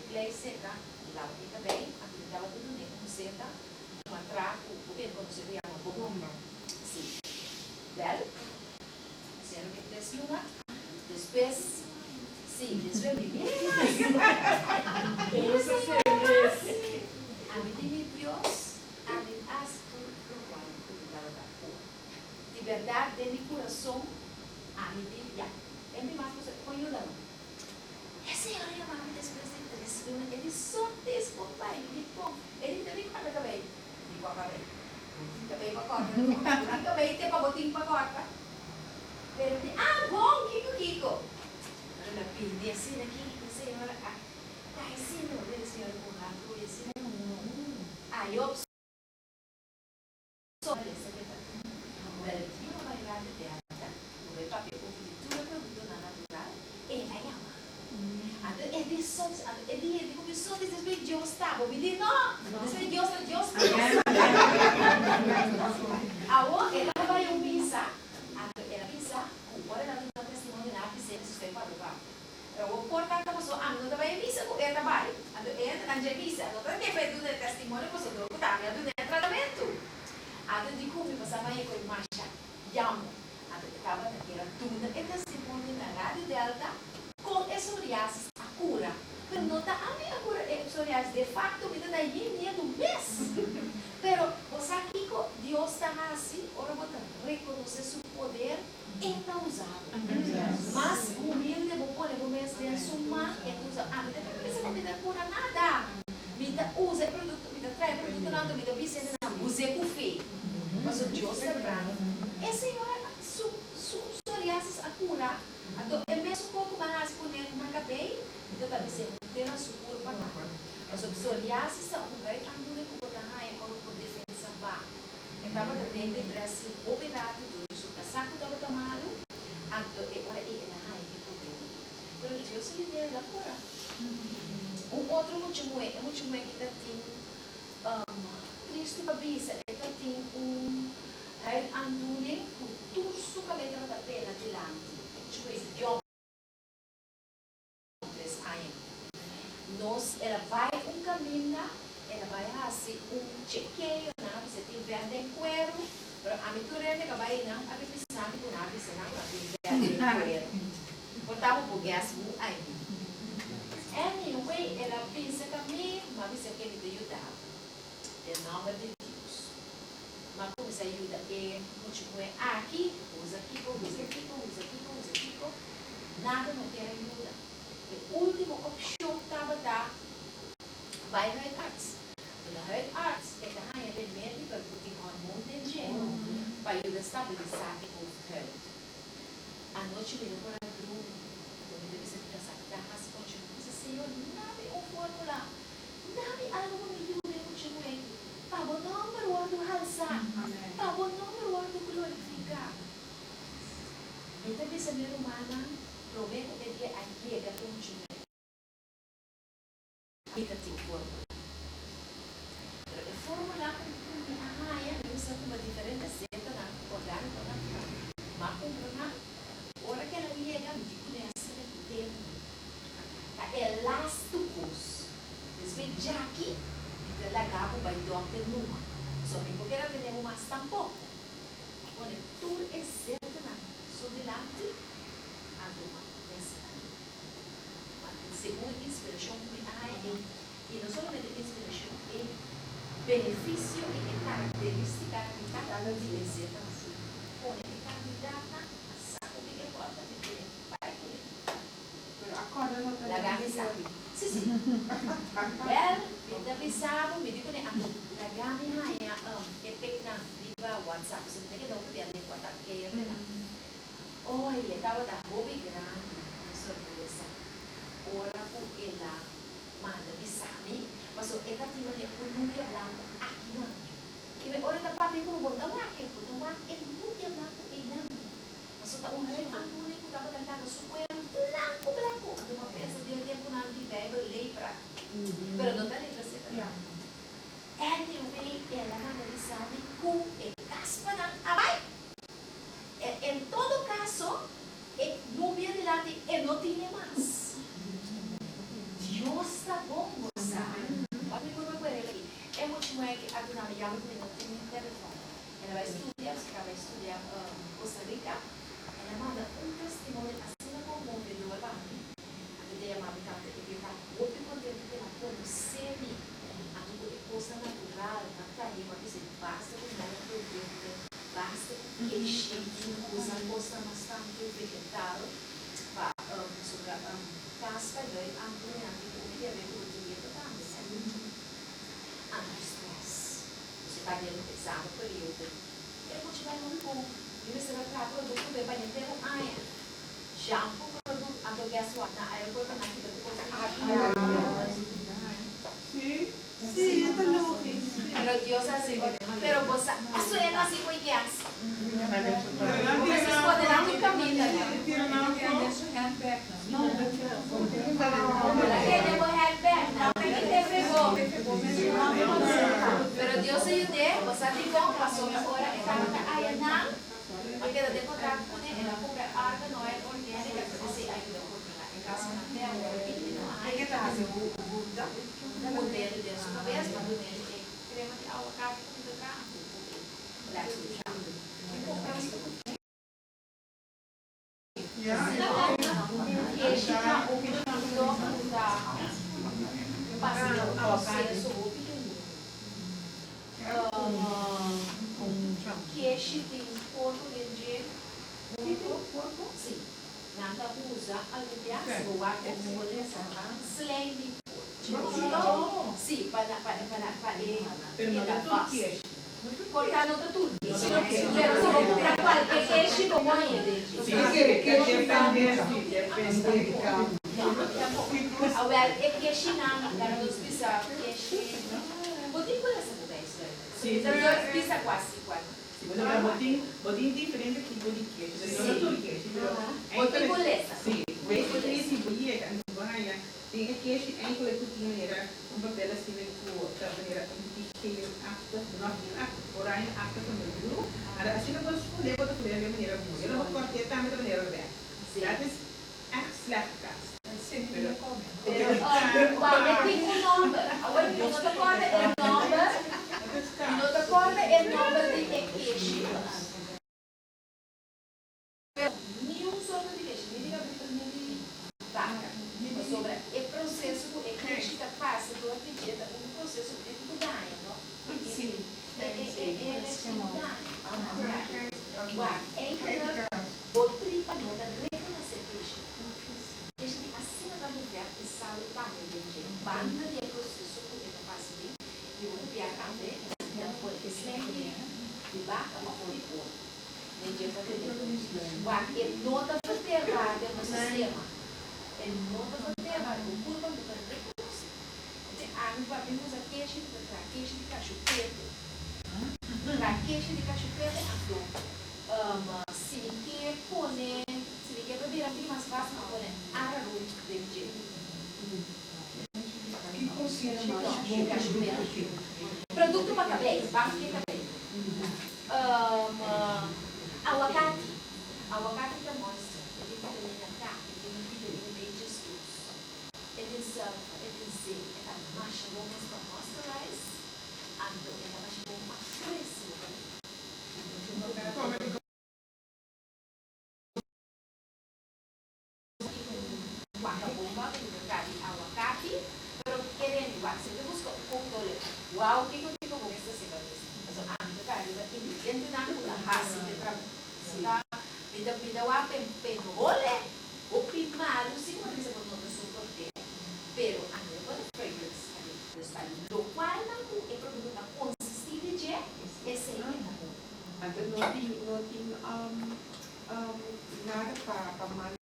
clay seca, lá fica bem, estava tudo bem, como senta, uma trapo, porque quando você vê uma bomba, sim. Belo, sendo que 3 lunas, depois, sim, depois me a mim de Deus, a mim as de verdade, de meu coração, a mim de já. É minha mãe, põe o dano. Essa é a minha mãe, ele só desculpa, ele bom. Ele também para cabelo. Ele para cabelo. Cabelo para corta. Cabelo tem para botinho para corta. Pero bom, Kiko. Ela pede assim aqui, senhora, sim, não, ele senhora com rato, esse não. Eu só ele começou a dizer que Deus estava, me disse, não, Deus. Ela vai ao missa, ela missa, agora ela tem um testemunho lá, que se você para o bar. Eu vou cortar a pessoa, não estava em missa, ela vai, ela não é missa, não tem feito o testemunho, você não está vendo o tratamento. De como passava aí com a marcha, llamo, estava naquela tudo, e testemunho na Rádio Delta, com psoriasis, a cura. Pero não está a minha cura, psoriasis, de facto, me dá linha do mês. Pero, você aqui, Deus está assim, ora, você reconhecer seu poder e está usando. Mas, humilde, vou pôr o mês de sumar e usar. Não me dá cura nada. Me dá, usa produto, me dá, traz produto, nada, me dá vicente, não, use com fé. Mas o Deus é branco. E, senhora, psoriasis, a cura. Então, é mesmo pouco mais por dentro na cabeça, então está dizendo, tem a sua curva lá. Mas o psoriasis é um grande ângulo que pode dar em corpo de defesa vá. Estava também de Brasil, operado, o casaco estava tomado, então, agora ele não é que poder. Então, Deus se libera da cura. Outro motivo é que está tendo, triste para vista, está tendo ângulo, o turso que ele está pela delante. Ela vai caminho, ela vai assim, chequeio, você tem verde em cuero, a mitura que vai não, a pisar com a pisar com a verde em cuero. Botava o gás aí. Anyway, ela pensa que mim, mas isso aqui me ajuda. Em nome de Deus. Mas como isso ajuda é, aqui, usa aqui. Nada não quer ajuda. A última opção estava da vai Heart Arts. A Heart Arts é que a remédio para o hormônio de gênero para ajudar a estabilizar o heart. A noite me deu para o grupo, eu me deve ser pensar que as continuas, Senhor, dá-me uma fórmula, dá-me algo que me continue. Para o nome do alçar, para o nome do glorificar. Então, essa minha humana, provém ita tem fórmula. Pero a fórmula kung ahaya, minsan kung diferente seta na orgánico na makumpra na, ora que ela liga, hindi ko na sa tempo. Elásticos. Desde Jackie, ito lagabo by Dr. Numa. So, may pagkira tenemos más tampoco. Bueno, tú es cerca na, so delante, a Numa, según inspiración que hay, y no solamente inspiración, es beneficio y característica de cada iglesia. Pone que candidata a saco de que porta que tiene para que la gama sabe. Sí, sí. Well, me avisado, me dijo que la gama hay que pegna viva WhatsApp, se me quedó que de WhatsApp que era. Oh, y le estaba da hobby grande, sorpresa. Ora por ela manda bisami, mas o ela tinha um número branco aqui não. Que me ora da papi por bom da aqui, por não é número branco ela. Mas o tá um rei antônio que tava cantando super branco, de uma peça de tempo na de Bible lei para. Pero não tá letra certa. Anyway, ela manda bisami com e caspa na abai. En todo caso, el número de la no tiene más. Dios está bom, sabe? Papi, como eu falei aqui, é muito mais que a dona me chama comigo no telefone. Ela vai estudar Costa Rica. Ela manda testemunho assim como movedor para mim. A ideia mais importante é que está muito contente que ela conhece a coisa natural, na tarefa que se basta com nada produto, basta com queijo, usa coisa bastante vegetal para sobre caspa e ampliamente o que é o direito também. Anti-stress. Você está dentro do exame período. Eu vou te dar um pouco. E você vai tratar o produto bem para ter um aia. Já um produto a do gas na aeroporto na que depois Sí, está loco. pero Dios hace, pero vos, eso es así muy gas. Porque se pode dar muito caminho, né? Pero Dios ayude, vos digo, pasó la hora, estaba allá na, porque de encontrar con él, en la compra arca no es orgánica, pero sí ayuda en casa na terra, Hay que trazer o Buda. o modelo de sua vez, mas o modelo é crema de aguacate com o carro. Lá do chão. Este é o produto da passando ao processo que este tem porco de porco, sim. Nada usa aliás o guarda como slime de porco. Sim, para Pero no de Turquía. cortando da Turquia. Pero se vou comprar qualquer queijo como ele. Sí, que depende. Well, é queijo não, cara dos pizza, queijo. Botinho por essa mudança. Sí, Então pizza quase igual. Bueno, botín diferente tipo de queijo, pero no todo queijo, pero Botinho por essa. sim, veio que tem esse bolinha que a banha tem queijo em que ele tinha papel assim com a maneira que apta, não apta, porém apta com o grupo. Agora assim que você escolher outra colher de maneira boa, eu não vou cortar também de maneira bem. Dat is echt slecht kaas. Pero tem um nome. Agora não te acorda o nome. Não te acorda o nome de queijo. Nenhum sobre de queijo, nem de vaca. Sobre o processo do queijo que passa do apetite, o processo de cuidar, não? Sim. Botripa não da reconhecer queijo. Queijo de acima da mulher e sal e banho de banda de processo que ele passa ali. E o pior também, depois que se de vaca ou de porco. Nem de fazer ele nota vertebral no sistema. Ele nota vertebral no curva do recurso. A gente vai usar queijo de cachorro preto. Para queijo de cachorro preto, se quer pôr, se quer beber aqui mais fácil, pôr arroz de jeito. E financieren, maar Não, als je chega a gewoon chover. product Produto para cabelo, banco de cabelo. Aguacate. Aguacate da mostra. Ele tem vitamina K, ele tem vitamina B de estudos. Eles é marcha longas para moisturize, a marcha longa cresce. Guacamole, aguacate, pero querendo igual, se eu busco um dólar, uau, o que eu digo com essa semana? Mas a minha cara, dentro da minha raça, de trabalho, me dá uma penrole, o primário, se não quiser não suporte, pero a minha fragrance, lo qual não é produto consistente de esse Então não tem nada para manter.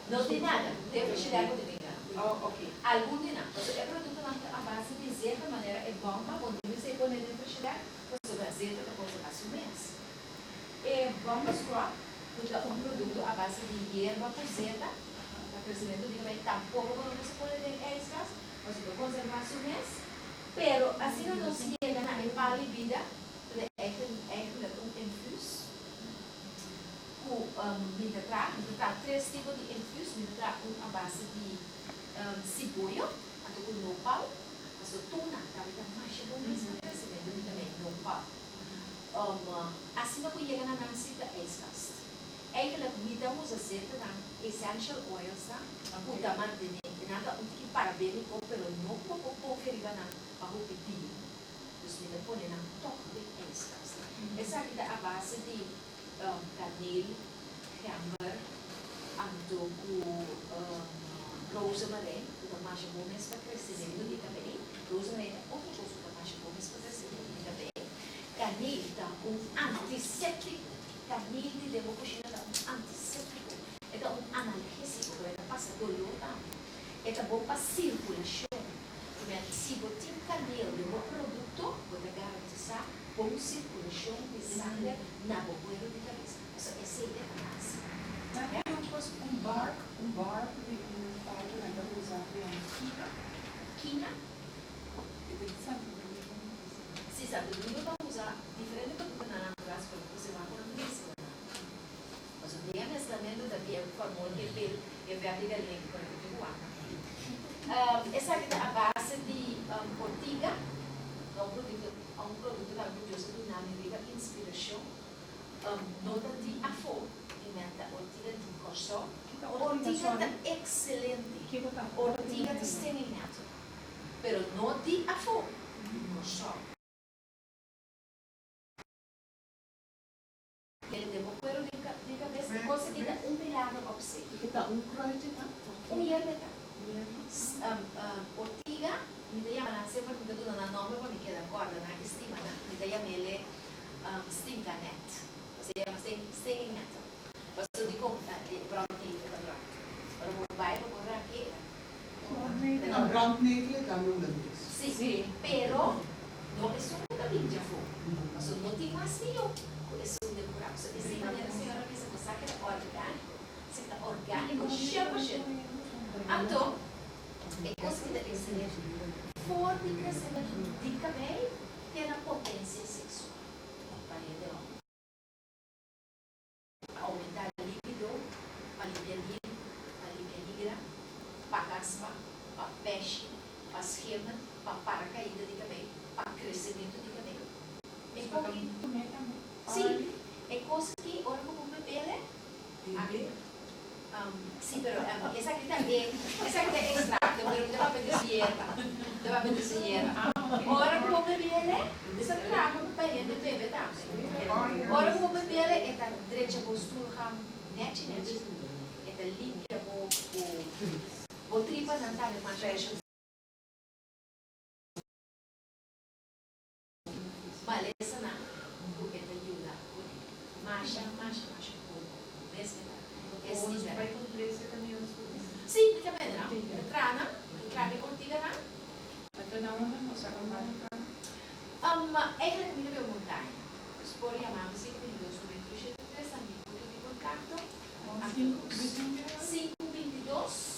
não tem nada, deve chegar com dinheiro. Oh, ok. Algum de não, é produto à base de certa maneira é bom para quando você põe dentro da cidade, você vai dizer que você faz um mês. É bom para um produto à base de erva cozida, para crescimento de cabelo, tampouco quando você põe dentro de extras, você vai conservar um mês, pero assim não se chega na empalha vida, é um infus, me dá 3 tipos de infus, me dá à base de cebola, com nopal, a tuna, também mais bom mesmo, também nopal. Assim não chega na nascita extras. Eigenlijk niet dan usa certa dan essential oils dan, uta mantenere nada que parabénico, pero no poco que riba na pahupiti. Dus me pone na toque de extras. Essa aqui dá a base de canela, camber, ando com rosemary, uta mais bom mesmo para crescimento de cabelo. Rosemary é outra coisa que mais bom mesmo para crescimento de cabelo. Canela dá antisséptico. Canela de coxina dá antisséptico. É um analgésico, que passa dolor. É bom para circulação. Se você tem canela de produto, você garantizar boa circulação de sangue na boca de cabeça. Essa é a base. Um barco de página ainda usar Quina? Se sabe, não vai usar diferente produto na natureza para você vai com a mesma. Mas o mesclamento também é formou que é vertical link para o essa aqui é a base de ortiga, um produto da curiosa dinâmica inspiração, nota de afo, pimenta, ortiga de corsó, ortiga é excelente, ortiga de steninato, pero não de afo, corsó. Ele deu cuero de cabeça e conseguida melhor opção. Ik heb daar onkruid in. Hierbeta. Ortiga, me llama sempre porque tudo na nome quando queda corda na estima, me llama ele stinganet. Se llama stinganet. Mas eu digo pronto para o bairro por aqui. Nou, brandnetelen, daar noemen we het. Sim, pero não é só um caminho de fogo. Mas o motivo mais meu. Isso é decorado. Essa maneira a senhora pensa que sabe que é orgânico. Se está orgânico, cheiro. Então, é considerada excelente. For de crescimento de cabelo, tem a potência sexual. Para ele, aumentar a libido, para aliviar para caspa, para peixe, para esquerda, para paracaída de cabelo, para crescimento de cabelo. É pouquinho. Sim, é coisa que, ora como me pele, sim, pero essa aqui também, essa aqui é extrato, pero deve haver de hierba. Ora como me pele, essa aqui é uma pele de bebê também. Ora como me pele, é da direita postura, net, é da linha, o tripas não mais fecha. Vale, essa não. Marcha pouco. Esse vai com preço também os produtos. Sim, também não. Entrana, contigo não. Então não nossa camarada. É que a minha montanha. Os por chamamos 5 minutos do metro de 3 amigos de contato. 522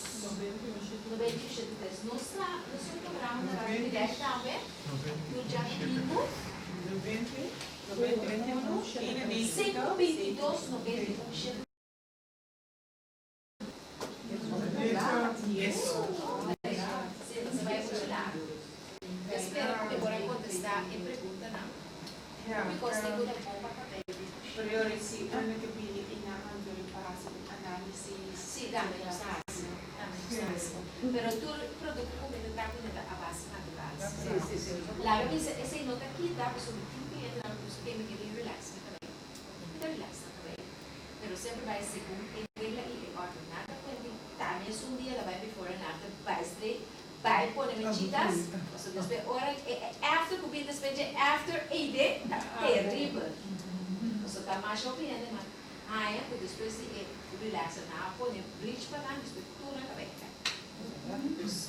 97 nos un programa de radio directa também, no dia 5, 522, 91. Você vai continuar. Eu espero que agora contestar em pergunta, não? Because tem toda bomba também. Priority, ano que pili inahandle para sa analysis. Sì, dame lo stesso. Però tu prodotto come il trapo a base naturale. La revisa e se nota aqui dá para sobre tudo e entrar no sistema que ele relaxa também. Então relaxa também. Pero sempre vai segundo e regla e ordenada quando também um dia ela vai before nada vai straight vai pôr mentiras. So después ora after cubir después after ide terrível. So tá mais opinião mas aí depois de relaxa na pôr bleach para dar depois tudo na cabeça.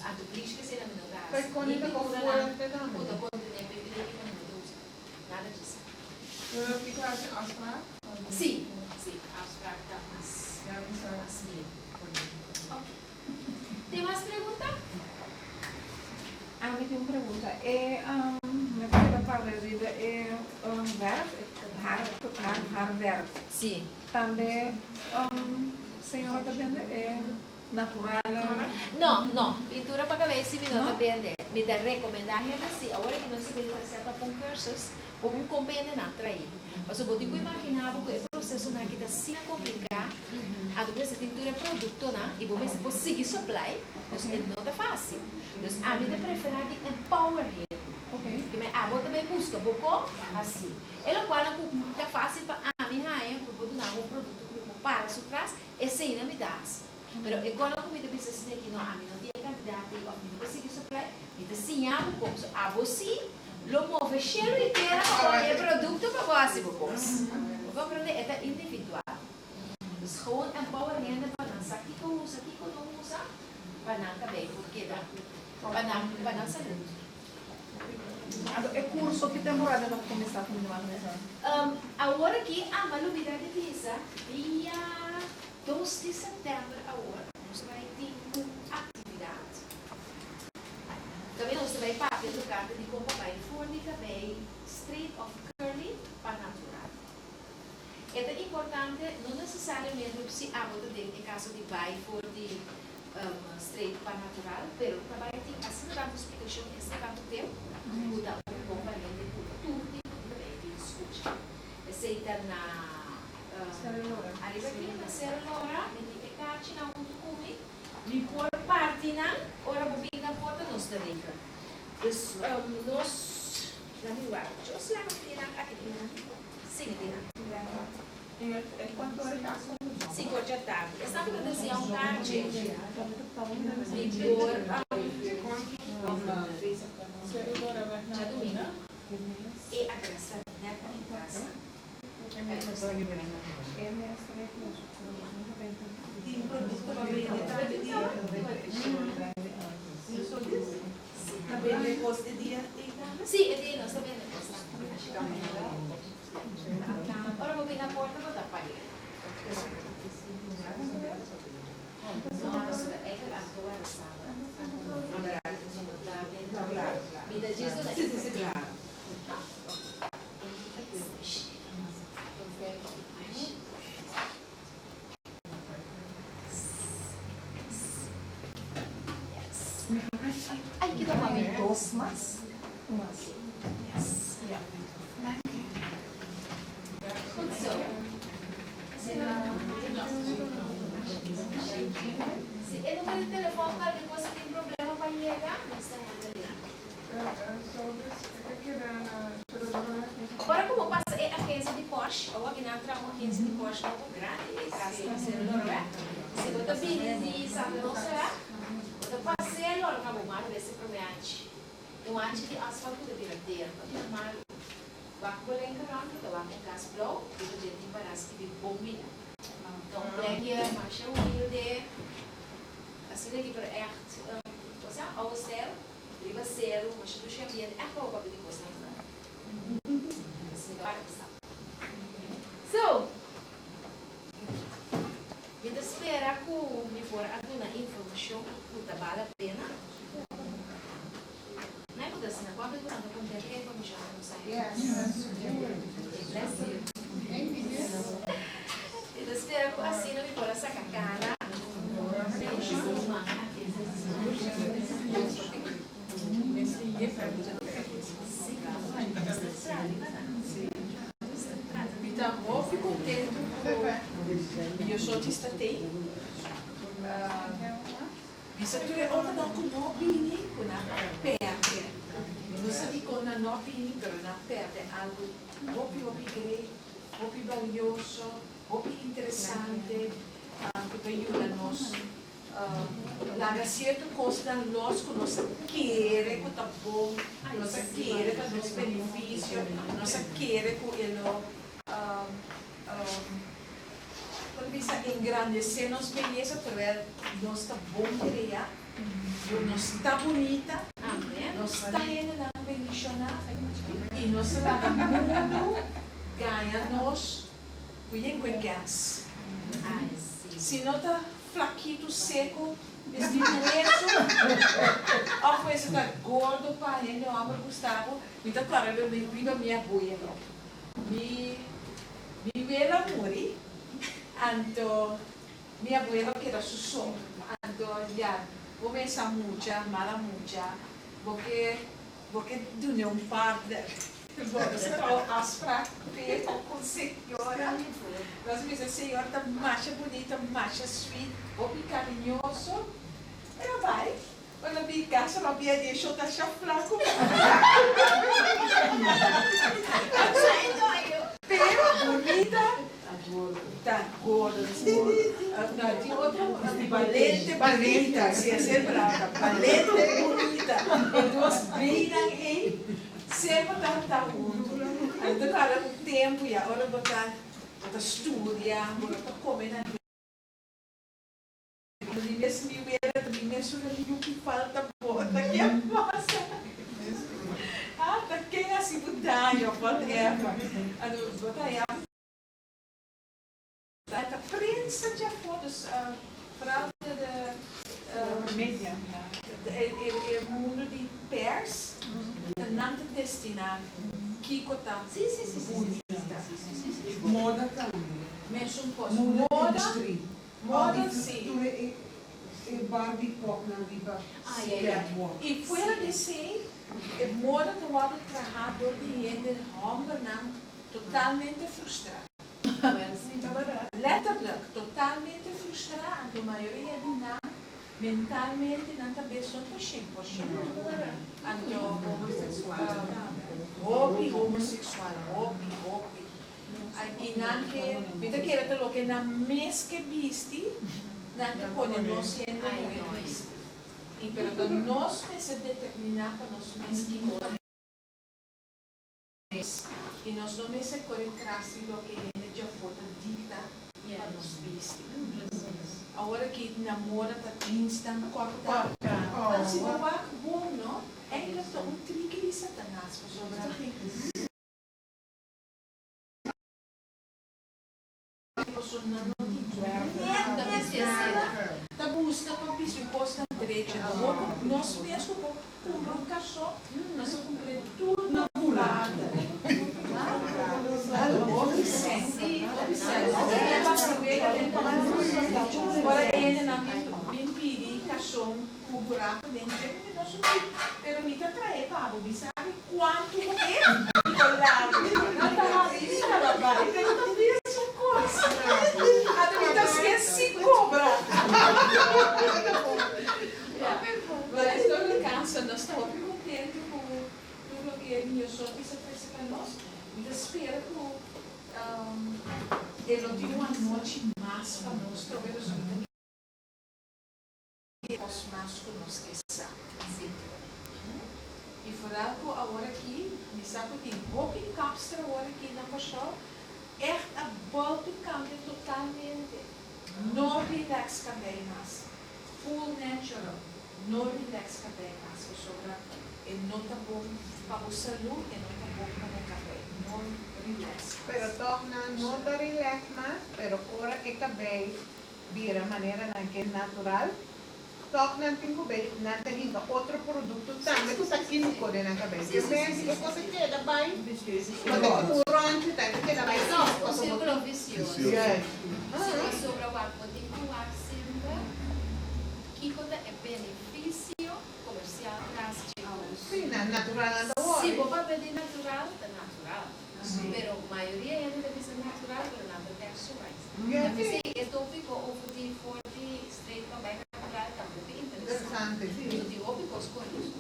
A do bleach que se não dá. Kijk, kon ik ook voor Puta conta nem bebida que não usa. Nada disso. Fica assim, afspraak? Sim, sim, afspraak tá mas Ja, we zijn assim. Ok. Tem mais pergunta? A mim tem uma pergunta. Na primeira parte verf, haar verf. Sim. Também, senhora também é natural. Não, pintura para cabeça me não depende. Me dá recomendar assim, agora que não se vê receita com cursos, ou um compreende na trair. Mas eu vou te imaginar que o processo na que está se complicar, a do essa pintura é produto, né? E vou ver se conseguir supply, então não é fácil. Então a mim prefere de empower him. Que me abo também busca pouco assim. Ela qual é fácil para a mim aí, eu vou dar um produto para su trás, esse ainda me dá. Pero quando eu me pensa assim que não, a mim não tem quantidade, eu não consigo supply, então sim abo pouco, abo sim, lo move cheiro inteiro para o produto para você poucos. Vou aprender é individual. Dus gewoon empower him para não saber que usa, que não usa, para não também, porque dá, para não saber. É curso que temporada vai começar a continuar? Agora aqui, a novidade visa, dia 2 de setembro, agora, nós vai ter uma atividade. Também nós vai para do carta de como vai fornecer também straight of curly para natural. É importante, não necessariamente se a outra tem em caso de vai for de straight para natural, pero também tem assim uma explicação esse tanto tempo, muda um componente de tudo também de escuta. Aceita na arriba aqui na célula, identificar na um documento, e por parte na ora bobina na porta nós também. Dus nós na rua, eu sei que tem aqui, sim tem. E quanto hora que ação? 5 horas da tarde. Essa aconteceu um card. Vigor. Já domingo. E a graça né, em casa. Tem produto para vender também depois de dia. Sim, é de nós também depois. Ora vou vir na porta vou dar para ele. Nossa, é que a tua era sala. Vida diz o né? Ai, que dá uma Dos mas. Yes. Se é número de telefone, cara, que você tem problema para chegar, nessa agora, como passa é a agência de Porsche, ou aqui na trama, a agência de Porsche muito grande, casa de celular, se você tem de saber não será, você passei a acabou mal desse problema. Eu acho que asfalto deveria ter, mas vai colher em caramba, então vai com gás blow, e a gente parece que vive bom milha. Então, black marcha humilde, assim daqui para echt, você austel, driva zero, mas tu já via, é qual o de coisa assim vai passar. So, e espera que me for alguma informação que vale a pena. Então, eu fico contente com eu sou artista tem. Bisa tu é outra não com opini, com a perde. Não sei com a opini, pero na perde algo hopi grande, hopi valioso, hopi interessante, que ajuda nós. Larga certa coisa nós que nós queremos que está bom, nós queremos que nos benefício, nós queremos que ele quando bisa engrandecer nossa beleza, para nós está bom criar, nós está bonita, nós está ainda bendicionada e nós lá no mundo ganha nós bem com gás. Se não está flaquito, seco, desdiminuído, ou coisa está gordo, para ele, o amor Gustavo, então claro, eu vivo a minha boia. Mi abuela morì, anto mia abuela che era su sombra, anto ya, come sa mucha, mala mucha, porque tu não un partner, você está afspraak com a senhora, nós me a senhora está mais bonita, mais sweet, ou carinhoso, ela vai. Quando eu vi casa, ela via deixou tá flaco. Pero bonita, tá gorda. Não, tinha outra valente bonita, se é ser brava, valente bonita. E duas brilham aí, sempre tá junto. Então, cara, o tempo e a hora botar estudar, botar comer. Mesmo o que falta bota que é massa. Tá quem assim budanha, bota erva. Bota erva. Tá prensa de fotos, fraude de Media. é mundo de pers, não destinado. Kiko tá. Sim. Moda também. Mesmo um pouco. Moda, sim. Barbie pop na viva. E fora disso, moda do lado trabajador de homem não totalmente frustrado. Letterlijk, totalmente frustrado. A maioria de nós mentalmente não está bem só para 100%. Então, homossexual, hobby. E não que, vida que era lo que na mês que viste, não te pode não sendo muito viste. E pero nós precisamos determinar para nós mês que e nós não me correr atrás do que ele já foto dita para nós viste. Agora que namora está instant corta, mas se não vai bom, não? Ainda está trigo de Satanás para sobrar. Da busca para o piso imposto na direita. Nós mesmos compramos um cachorro, nós compramos tudo na burrada. Agora ele não me impede cachorro com buraco dentro de nós. Pero me atrai para o sabe quanto é? Não está ali, a dúvida é se cobra. Mas estou em casa, nós estamos muito contentes com tudo que ele nos oferece para nós. E espero que ele não tenha uma noite mais para nós, talvez os mais conosco que sabem. E fora agora aqui, me sabe que pouco em Capstra agora aqui na Paixão. Echt een buitenkant totalmente. No relax cabelo mais. Full natural. No relax cabelo mais. E não está bom para a saúde e não está bom para o cabelo. No relax. Pero torna no da relax mais, pero ora que cabelo vira maneira que é natural. Torna tem cabelo, não tem outro produto também que está químico na cabelo. Que mesmo que você queda bem. Quando durante tem que queda bem só. Você provisiona. Yes. Se sobra o ar, pode ir com o ar sempre. benefício comercial traz Sim, natural anda se hoje. vou para pedir natural, é natural. Pero a maioria ainda deve ser natural, pero não protecções. Deve ser, então ficou o de forte, straight para bem natural, também interessante. Interessante, sim. Eu digo, ficou escolhido.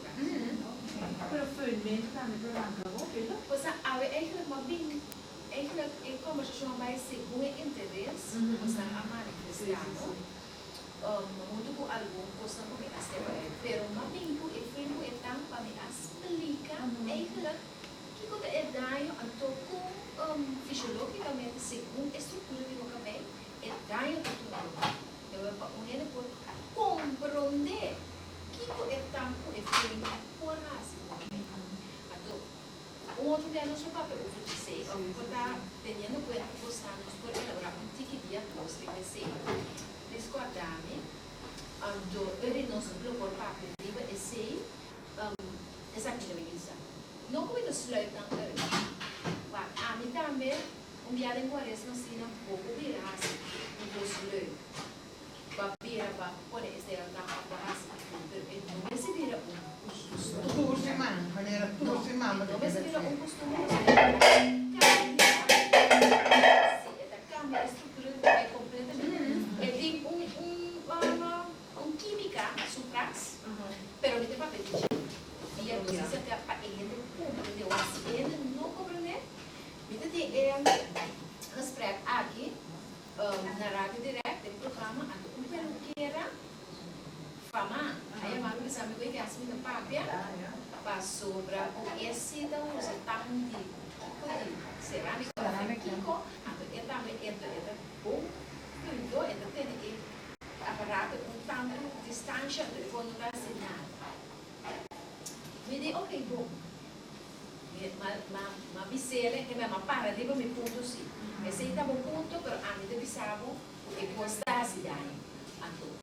Pero följmedel também para lá, tá bom, filho? Pois eigenlijk maar bem, eigenlijk in conversação vai segundo interesse, pois a manifestado. Muito com algum coisa como é que pero mas bem com o filho é tão para me explicar eigenlijk que quando é daio a toco fisiologicamente segundo a estrutura do meu cabelo é daio a tudo. Eu vou para unir por compreender que quando é tão com o filho por razão. Um outro dia no seu papel, eu vou dizer, eu vou estar tendo que apostar por elaborar tique diagnóstico de ser. Riscordami, eu não sou por papel, eu sei, exatamente. Não como eu sluit dan maar aan die também dia de quaresma assim um pouco virase do sluit. Babira ba pode ser da barrasa, não é se vira Tursiman, maneira tursiman. não é se vira costume. A estrutura é completamente é tem química supras, pero não tem papel. E a coisa que a ele compreendeu assim, ele não compreendeu. Então tem gesprek aqui na rádio direct, no programa, um peruqueira fama, aí a Maru disse amigo que assim não paga, passou para o esse da usa tá de cerâmica, então ele também entra bom, então ele tem aparato com tanta distância, telefone não dá sinal. Me diz, ok, bom. Ma bisele, che ma paradigma mi punto sì. E se stavo punto, però anche devi sabo e postasi dai.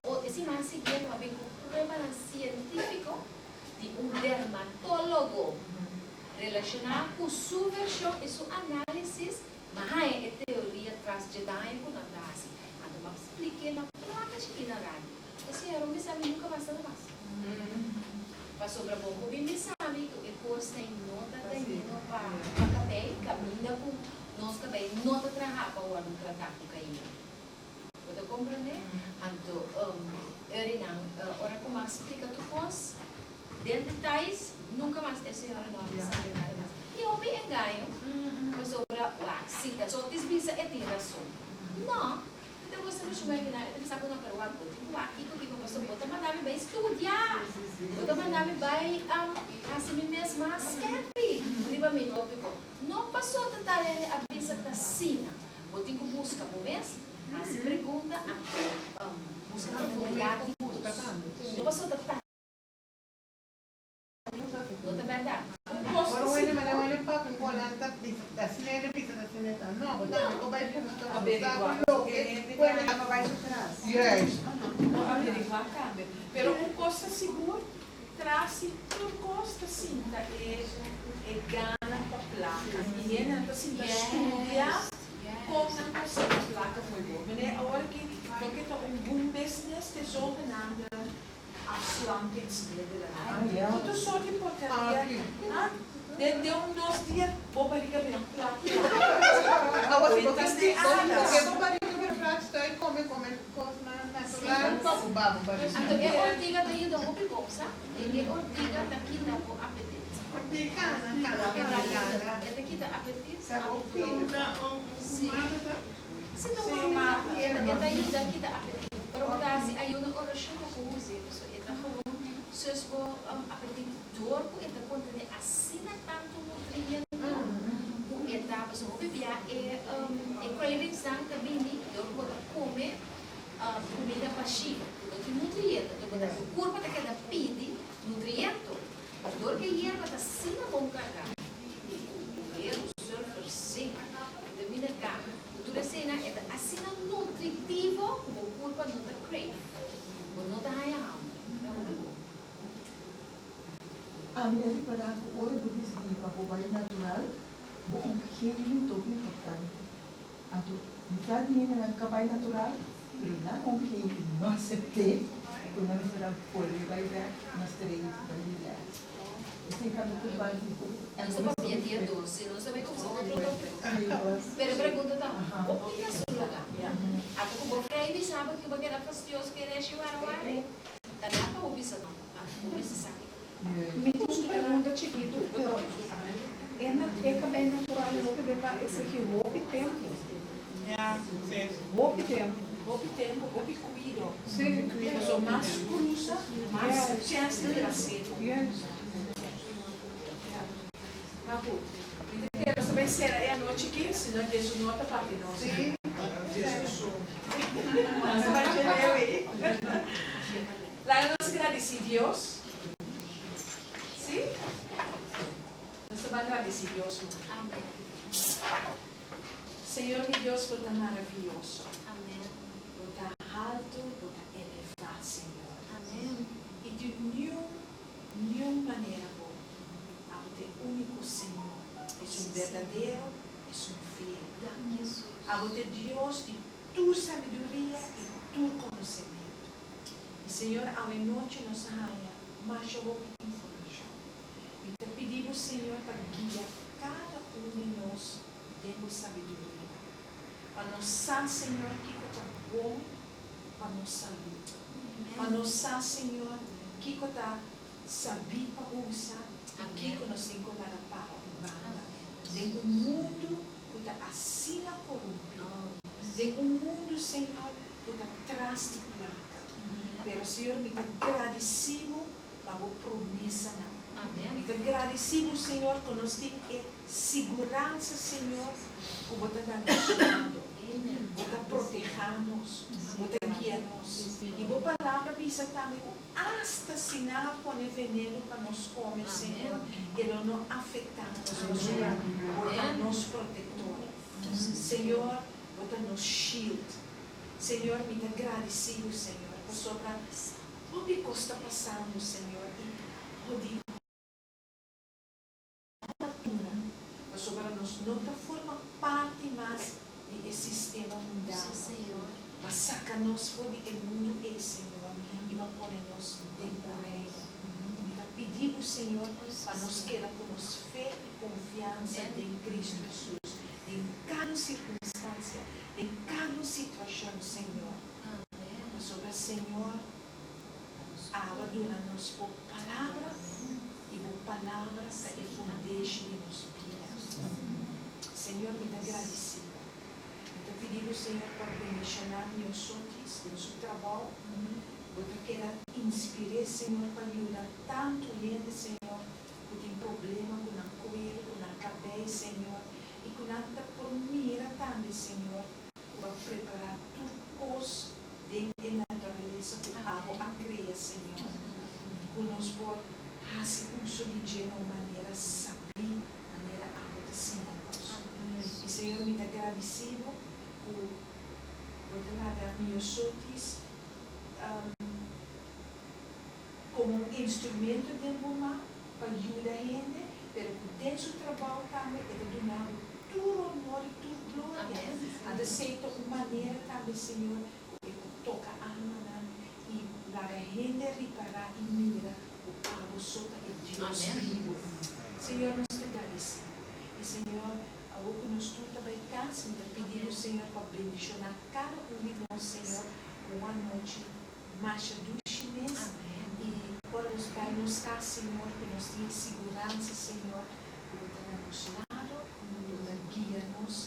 O e si ma si chiede ma ben problema científico di un dermatólogo relacionado con su versione e su analisi, ma hai e teoria transgedai con andasi. Ando ma explique la placa chiquina radio. E se era un esame nunca va a ser más. Passou para bom bem sabe que o curso tem nota da menina para cabelo caminha com nós cabelo nota trabalhar para o ano tratar com cair você compreende então ora como explica tu coisa dentro detalhes nunca mais esse ano não sabe nada mais e eu me engano passou para lá cita só desvisa é tem razão não então você não chama ele ele sabe não para o ano aqui que eu posso botar mandar me bem estudar botar mandar me bem assim mesmo escrever riba me não passou a tarefa a visa da sina vou ter que buscar por mês assim pergunta a buscar advogado não passou a tarefa não tá verdade Ora ele me leva ele para com colanta da cinema pisa da cinema não botar vai Yes. Averiguar a câmera. Pero um costa seguro, traz por costa cinta e gana com a placa. E ele não cinta estudar como não consegue a placa foi bom. Mas é a hora que está boom business de zogenaamde afslankingsmiddelen. Tudo só de porcaria. Deu nos dias, vou para ligar bem a placa. Agora se você vou para ligar para estar e comer coisa natural, como babo para isso. então é ortiga daí do hopi cosa é ortiga daqui da o apetite Picana, é daqui da apetite sim não é daí daqui da apetite para o aí uma oração com uso isso é da como se o apetite dorco é da conta de assina tanto nutriente etapa so bibia cravings dan kabini dorco da come comida passiva, porque nutriente, o corpo está cada pede nutriente, mas dor que hierba está sem a bom carga. O surfer sim, termina cá. Tudo assim é assim nutritivo, como o corpo não está crave, não está aí A minha para o olho do vizinho para o banho natural, bom que é muito importante. A tu metade é na cabine natural. Não, não aceitei. toen dan is er dan folie bij weg, en dan streep bij die weg. Dus ik ga het bij die folie. Eu não sabia dia 12, não sabia como se outro. Pero pergunta tá, o que é esse lugar? A pouco vou freio e sabe que vai era fastidioso que ele enche o ar. Tá lá para ouvir isso não. A ouvir sabe. Me custa pergunta chiquito, pero é também natural não que deva esse aqui roupa e tempo. Roupa e tempo. Roupa e tempo, roupa e cuido. Sim, So mais cruza, mais chance de dar certo. Mas gut. Eu quero saber se é a noite aqui, se não deixa nota para que não. Sim. Mas vai ter eu aí. Lá nós agradecemos a Deus. Sim? Nós vamos agradecer a Deus. Amém. Senhor, meu Deus, por tão maravilhoso. Amém. Por tão alto, por tão elevado, Senhor. Amém. E de nenhuma maneira, ao teu único Senhor. És verdadeiro, és fiel. Jesus. Ao teu Deus de tua sabedoria e tua conhecimento. E Senhor, ao noite nos raia, mas eu vou pedir informação. E te pedimos, Senhor, para guiar cada de nós demos sabedoria. Para nós saber, Senhor, que está bom para nossa vida. Para nós saber, Senhor, que está sabido para usar. Aqui que nós encontramos para o Tem um mundo que está assim corrompido. Tem um mundo, Senhor, que está atrás de plata. Mas, Senhor, me agradecemos para a promessa. Amém. Me agradecemos, Senhor, que nós temos segurança, Senhor, que você está nos dando. Você está protegendo-nos. Você está guiando-nos. E a palavra diz também, hasta se nada põe veneno para nós comer, Senhor, ele não afeta-nos, você é nosso protetor. Senhor, você é nosso shield. Senhor, me agradecemos, Senhor, por sobre o que está passando, Senhor, e sobre nós não forma parte mais desse sistema mundial. Mas saca-nos fora do mundo, Senhor, e vai pôr-nos dentro do reino. E pedimos, Senhor, para nos querer com fé e confiança em Cristo Jesus, em cada circunstância, em cada situação, Senhor. Mas sobre Senhor, abandona-nos por palavra e por palavra para infundir de nos vidas. Senhor, me agradecido. Te pedimos, Senhor, para mencionar meus outros, nosso trabalho. Eu quero inspirar, Senhor, para ajudar tanto gente, Senhor, que tem problema com a coelho, com a cabeça, Senhor, e com a por mira também, Senhor, para preparar tudo coisa dentro da natureza que a água cria, Senhor. Que nós por fazer uso de uma maneira sabida, maneira água de Senhor. E, Senhor, me agradecido por dar meus outros como um instrumento de uma para ajudar a gente, mas dentro do trabalho também é donado todo honor e toda glória. A de certa maneira também, Senhor, que toca a alma e para a gente reparar e mirar o pago sota de Deus vivo. Senhor, nós te agradecemos. E, Senhor, algo que nós tudo também cansa, me pedimos, Senhor, para bendicionar cada de nós, Senhor, uma noite marcha do chinês. E por nos nos cá, Senhor, que nos dê segurança, Senhor, que você nos lado, você guia-nos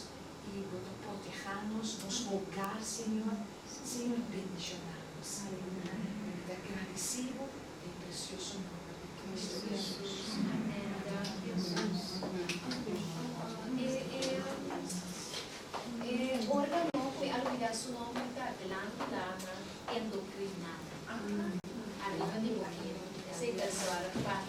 e você proteja-nos, nos rogar, Senhor, Senhor, bendicionar-nos. Muito agradecido em precioso nome de Cristo Jesus. Órgano fue olvidar su nombre, la endocrinada. Arriba de boquilla. Ese es el para